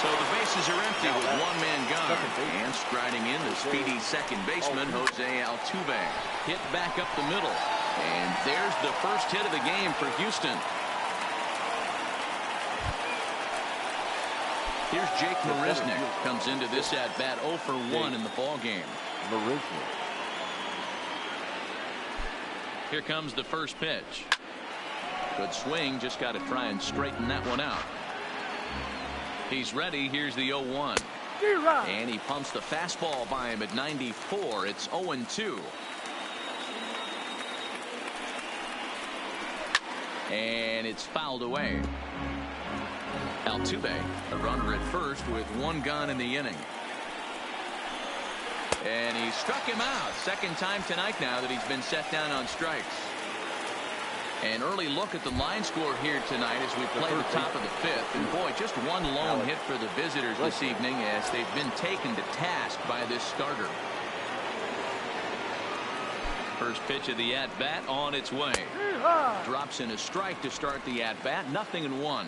So the bases are empty with one man gone. And striding in the speedy second baseman, Jose Altuve. Hit back up the middle. And there's the first hit of the game for Houston. Here's Jake Marisnick. Comes into this at-bat 0 for 1 in the ball game. Here comes the first pitch. Good swing. Just got to try and straighten that one out. He's ready. Here's the 0-1. And he pumps the fastball by him at 94. It's 0-2. And it's fouled away. Altuve, a runner at first with one gone in the inning. And he struck him out. Second time tonight now that he's been set down on strikes. An early look at the line score here tonight as we play the top of the 5th. And boy, just one lone hit for the visitors this evening as they've been taken to task by this starter. First pitch of the at-bat on its way. Drops in a strike to start the at-bat. 0-1.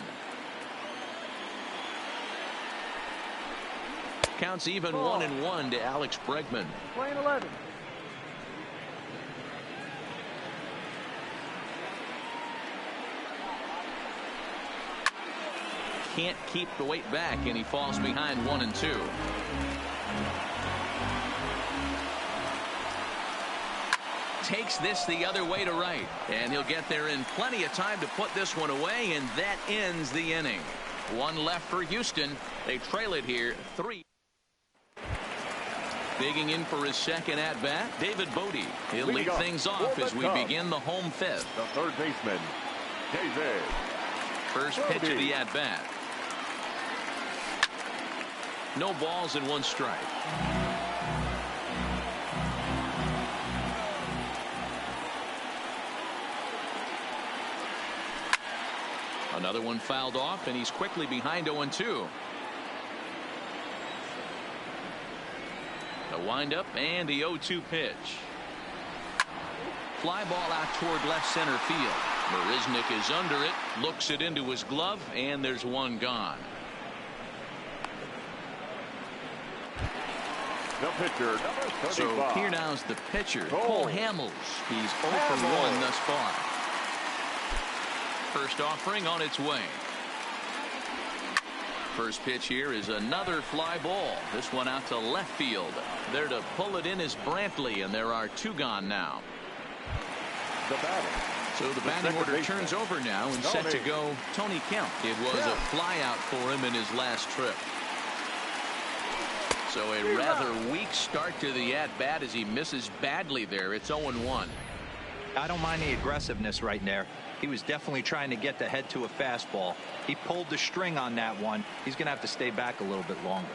Counts even 1-1 to Alex Bregman. Playing 11. Can't keep the weight back, and he falls behind 1-2. Takes this the other way to right, and he'll get there in plenty of time to put this one away, and that ends the inning. One left for Houston. They trail it here 3. Digging in for his second at-bat, David Bodie. He'll lead things off as we begin the home 5th. The third baseman, David. First pitch of the at-bat. No balls and 1 strike. Another one fouled off, and he's quickly behind 0-2. The windup and the 0-2 pitch. Fly ball out toward left center field. Marisnick is under it, looks it into his glove, and there's one gone. The pitcher, number 35. So here now's the pitcher, Cole Hamels. He's 0 for 1 thus far. First offering on its way. First pitch here is another fly ball. This one out to left field. There to pull it in is Brantley, and there are 2 gone now. the batting. So the batting order turns over now and set to go Tony Kemp. It was a flyout for him in his last trip. So a rather weak start to the at-bat as he misses badly there. It's 0-1. I don't mind the aggressiveness right there. He was definitely trying to get the head to a fastball. He pulled the string on that one. He's going to have to stay back a little bit longer.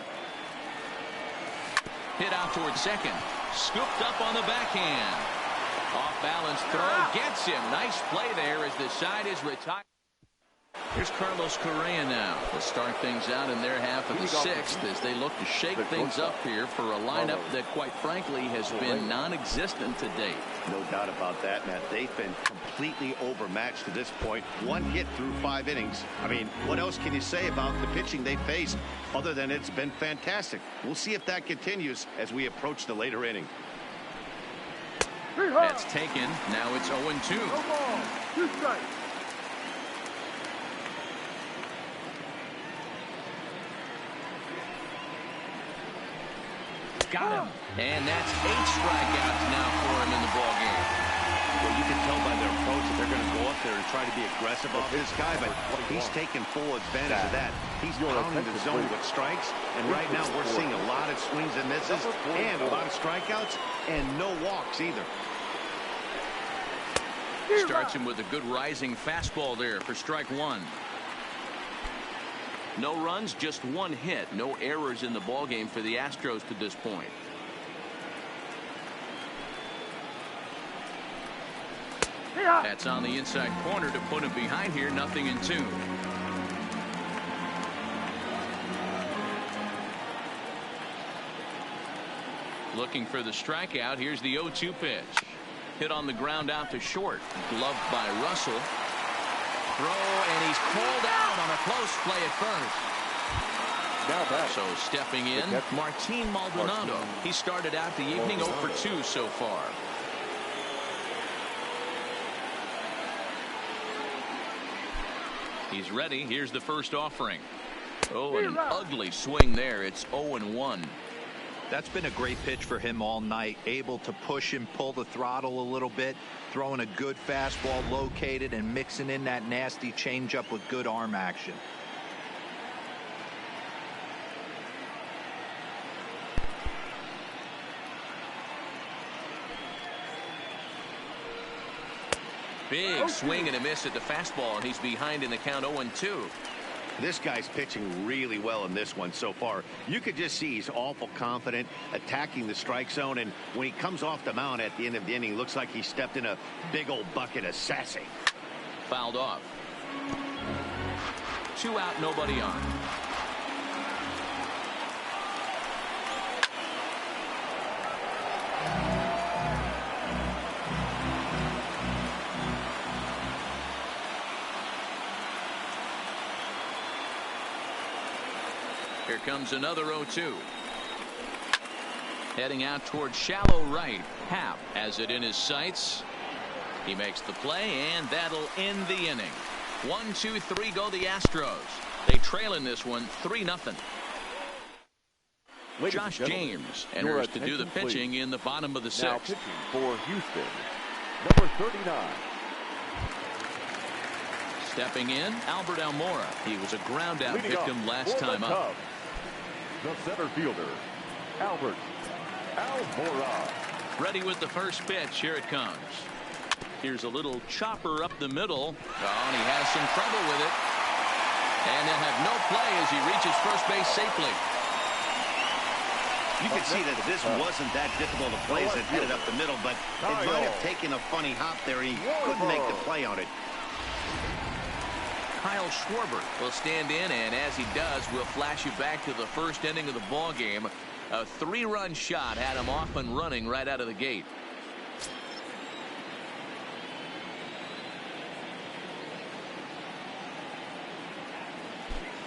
Hit out towards second. Scooped up on the backhand. Off balance throw gets him. Nice play there as the side is retired. Here's Carlos Correa now. They'll start things out in their half of the sixth as they look to shake things up here for a lineup that, quite frankly, has been non-existent to date. No doubt about that, Matt. They've been completely overmatched to this point. One hit through 5 innings. I mean, what else can you say about the pitching they faced other than it's been fantastic? We'll see if that continues as we approach the later inning. That's taken. Now it's 0-2. No ball. 2 strikes. Got him. And that's 8 strikeouts now for him in the ballgame. Well, you can tell by their approach that they're going to go up there and try to be aggressive off this guy, but he's taking full advantage of that. He's pounding the zone with strikes, and right now we're seeing a lot of swings and misses and a lot of strikeouts and no walks either. Starts him with a good rising fastball there for strike 1. No runs, just 1 hit. No errors in the ballgame for the Astros to this point. That's on the inside corner to put him behind here. 0-2. Looking for the strikeout. Here's the 0-2 pitch. Hit on the ground out to short. Gloved by Russell. Throw, and he's called out on a close play at first. Now back. So stepping in, Martin Maldonado. He started out the evening 0 for 2 so far. He's ready. Here's the first offering. Oh, and an ugly swing there. It's 0-1. That's been a great pitch for him all night. Able to push and pull the throttle a little bit, throwing a good fastball located and mixing in that nasty changeup with good arm action. Big swing and a miss at the fastball, and he's behind in the count 0-2. This guy's pitching really well in this one so far. You could just see he's awful confident, attacking the strike zone, and when he comes off the mound at the end of the inning, looks like he stepped in a big old bucket of sassy. Fouled off. 2 out, nobody on. Here comes another 0-2. Heading out towards shallow right. Happ has it in his sights. He makes the play, and that'll end the inning. 1, 2, 3 go the Astros. They trail in this one 3-0. Josh James enters to do the pitching in the bottom of the 6th. Now pitching for Houston, number 39. Stepping in, Albert Almora. He was a ground-out victim last time up. The center fielder, Albert Almora. Ready with the first pitch. Here it comes. Here's a little chopper up the middle. Oh, and he has some trouble with it. And they'll have no play as he reaches first base safely. You can see that this wasn't that difficult a play as it headed up the middle, but it might have taken a funny hop there. He couldn't make the play on it. Kyle Schwarber will stand in, and as he does, we'll flash you back to the first inning of the ball game. A 3-run shot had him off and running right out of the gate.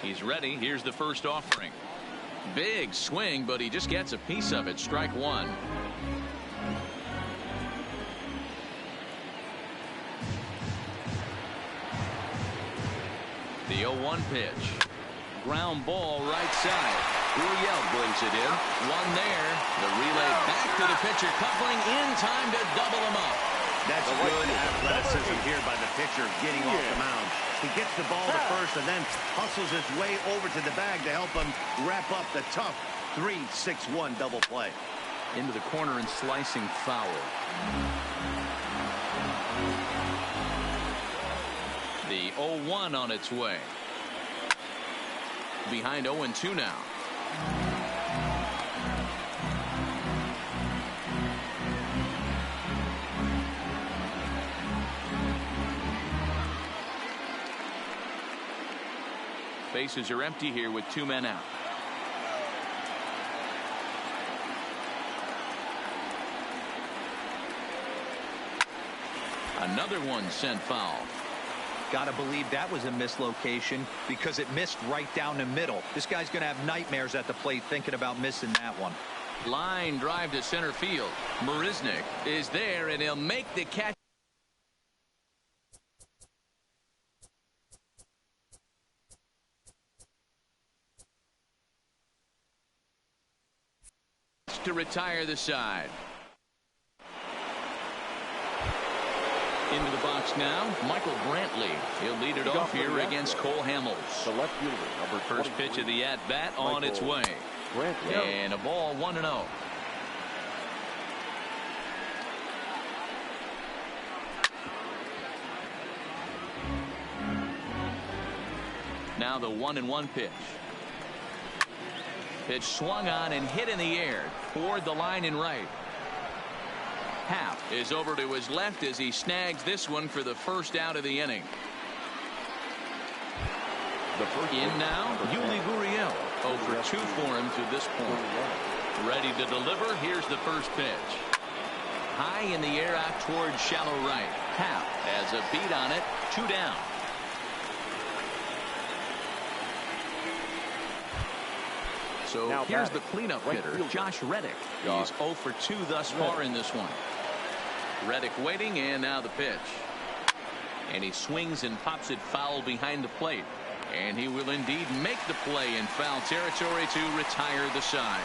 He's ready. Here's the first offering. Big swing, but he just gets a piece of it. Strike 1. The 0-1 pitch. Ground ball right side. Uriel brings it in. 1 there. The relay back to the pitcher, covering in time to double him up. That's good athleticism here by the pitcher getting off the mound. He gets the ball to first and then hustles his way over to the bag to help him wrap up the tough 3-6-1 double play. Into the corner and slicing foul. The 0-1 on its way. Behind 0-2 now. Bases are empty here with 2 men out. Another one sent foul. Gotta believe that was a mislocation because it missed right down the middle. This guy's gonna have nightmares at the plate thinking about missing that one. Line drive to center field. Marisnick is there and he'll make the catch. To retire the side. Into the box now, Michael Brantley. He'll lead it off here against Cole Hamels. The left fielder, number First pitch of the at-bat on its way. And a ball 1-0. Now the 1-1 pitch. Pitch swung on and hit in the air toward the line and right. Happ is over to his left as he snags this one for the first out of the inning. In now, Yuli Gurriel. 0 for 2 for him to this point. Ready to deliver. Here's the first pitch. High in the air out towards shallow right. Happ has a beat on it. 2 down. So now here's the cleanup hitter, Josh Reddick. He's 0 for 2 thus far in this one. Reddick waiting, and now the pitch. And he swings and pops it foul behind the plate. And he will indeed make the play in foul territory to retire the side.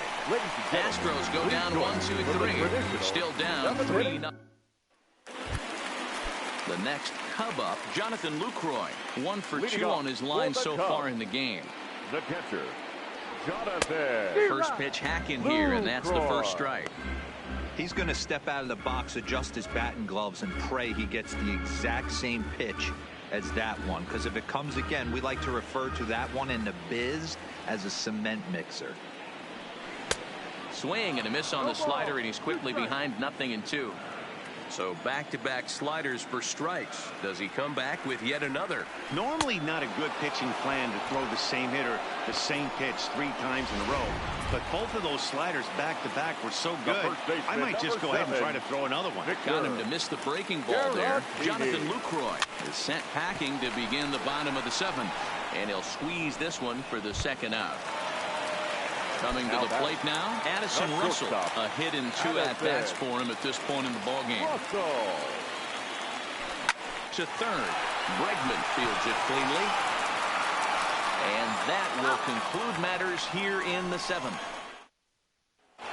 Astros go down 1-2-3. Still down 3-0. The next Cub up, Jonathan Lucroy. 1 for 2 on his line so far in the game. The catcher, Jonathan. First pitch hack in here, and that's the first strike. He's going to step out of the box, adjust his batting gloves, and pray he gets the exact same pitch as that one. Because if it comes again, we like to refer to that one in the biz as a cement mixer. Swing and a miss on the slider, and he's quickly behind 0-2. So back-to-back sliders for strikes. Does he come back with yet another? Normally not a good pitching plan to throw the same hitter the same pitch 3 times in a row. But both of those sliders back-to-back were so good, I might just go ahead and try to throw another one. Got him to miss the breaking ball there. Jonathan Lucroy is sent packing to begin the bottom of the 7th. And he'll squeeze this one for the second out. Coming to the plate now, Addison Russell. A hit in 2 at-bats for him at this point in the ballgame. To third. Bregman fields it cleanly. And that will conclude matters here in the 7th.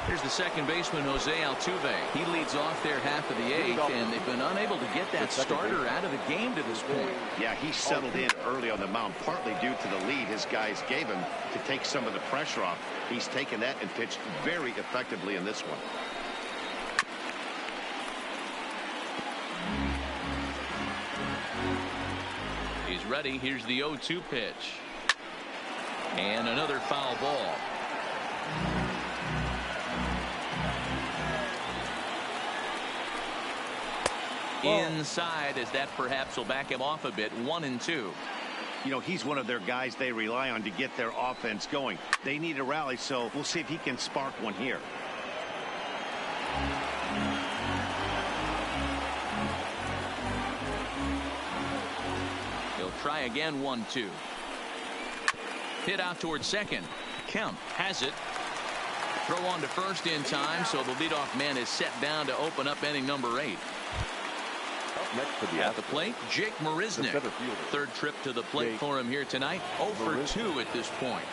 Here's the second baseman, Jose Altuve. He leads off their half of the 8th, and they've been unable to get that starter out of the game to this point. Yeah, he settled in early on the mound, partly due to the lead his guys gave him to take some of the pressure off. He's taken that and pitched very effectively in this one. He's ready. Here's the 0-2 pitch. And another foul ball. Inside, as that perhaps will back him off a bit. 1-2. You know, he's one of their guys they rely on to get their offense going. They need a rally, so we'll see if he can spark one here. He'll try again. 1-2. Hit out towards second. Kemp has it. Throw on to first in time, so the leadoff man is set down to open up inning number 8. Next to at the plate, Jake Marisnick. Third trip to the plate for him here tonight. 0 for 2 at this point.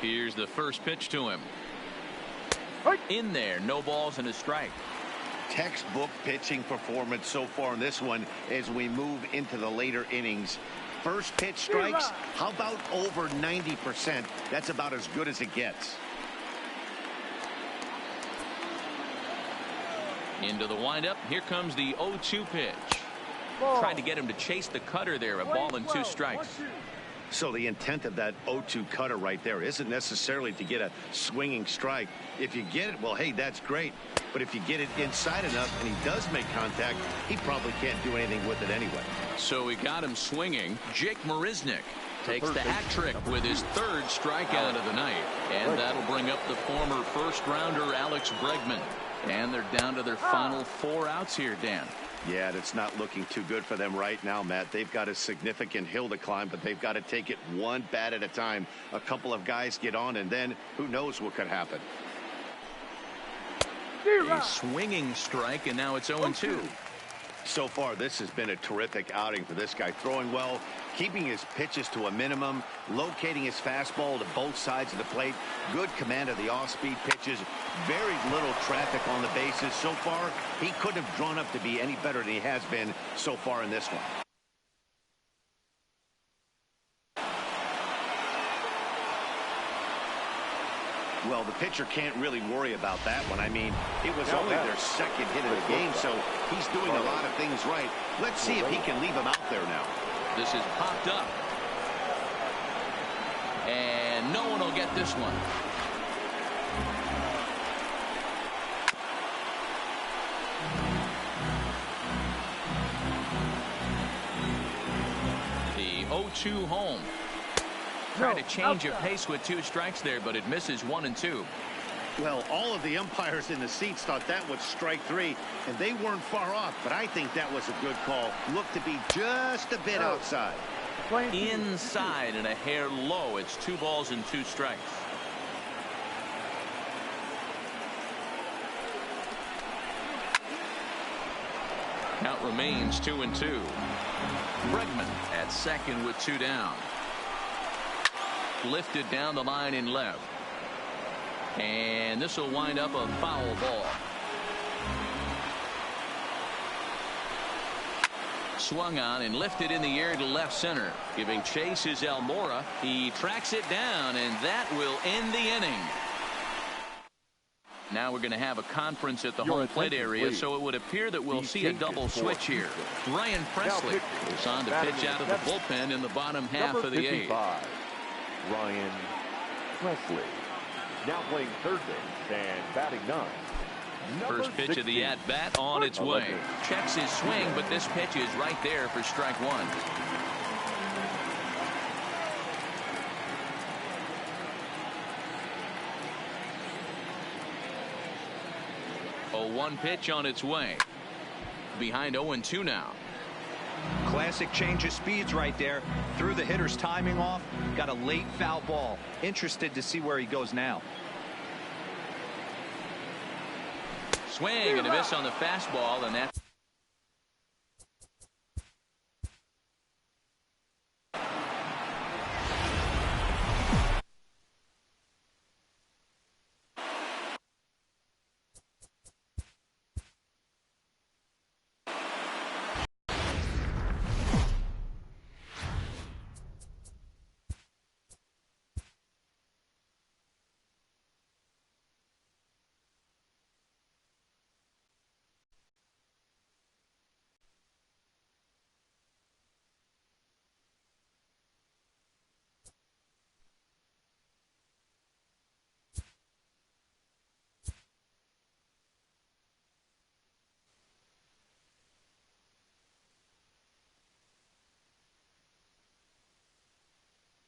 Here's the first pitch to him. In there, no balls and a strike. Textbook pitching performance so far in this one as we move into the later innings. First pitch strikes, how about over 90%? That's about as good as it gets. Into the windup. Here comes the 0-2 pitch. Tried to get him to chase the cutter there. A ball and 2 strikes. So the intent of that 0-2 cutter right there isn't necessarily to get a swinging strike. If you get it, well, hey, that's great. But if you get it inside enough and he does make contact, he probably can't do anything with it anyway. So he got him swinging. Jake Marisnick takes the hat trick with his 3rd strikeout of the night. And that'll bring up the former first-rounder Alex Bregman. And they're down to their final 4 outs here, Dan. Yeah, it's not looking too good for them right now, Matt. They've got a significant hill to climb, but they've got to take it one bat at a time. A couple of guys get on, and then who knows what could happen. A swinging strike, and now it's 0-2. So far, this has been a terrific outing for this guy. Throwing well, keeping his pitches to a minimum, locating his fastball to both sides of the plate, good command of the off-speed pitches, very little traffic on the bases. So far, he couldn't have drawn up to be any better than he has been so far in this one. Well, the pitcher can't really worry about that one. I mean, it was only their 2nd hit of the game, so he's doing a lot of things right. Let's see if he can leave him out there now. This is popped up. And no one will get this one. The 0-2 home. Trying to change a pace with 2 strikes there, but it misses 1 and 2. Well, all of the umpires in the seats thought that was strike 3, and they weren't far off, but I think that was a good call. Looked to be just a bit outside. Inside and a hair low. It's 2 balls and 2 strikes. Count remains 2 and 2. Bregman at second with 2 down. Lifted down the line in left. And this will wind up a foul ball. Swung on and lifted in the air to left center. Giving chase is Almora. He tracks it down, and that will end the inning. Now we're going to have a conference at the home plate area, so it would appear that we'll see a double switch here. Ryan Presley is on to pitch out of the bullpen in the bottom half of the 8th. Ryan Presley now playing 3rd base and batting 9. First pitch of the at-bat on its way. Checks his swing, but this pitch is right there for strike 1. 0-1 pitch on its way. Behind 0-2 now. Classic change of speeds right there. Threw the hitter's timing off. Got a late foul ball. Interested to see where he goes now. Swing and a miss on the fastball, and that's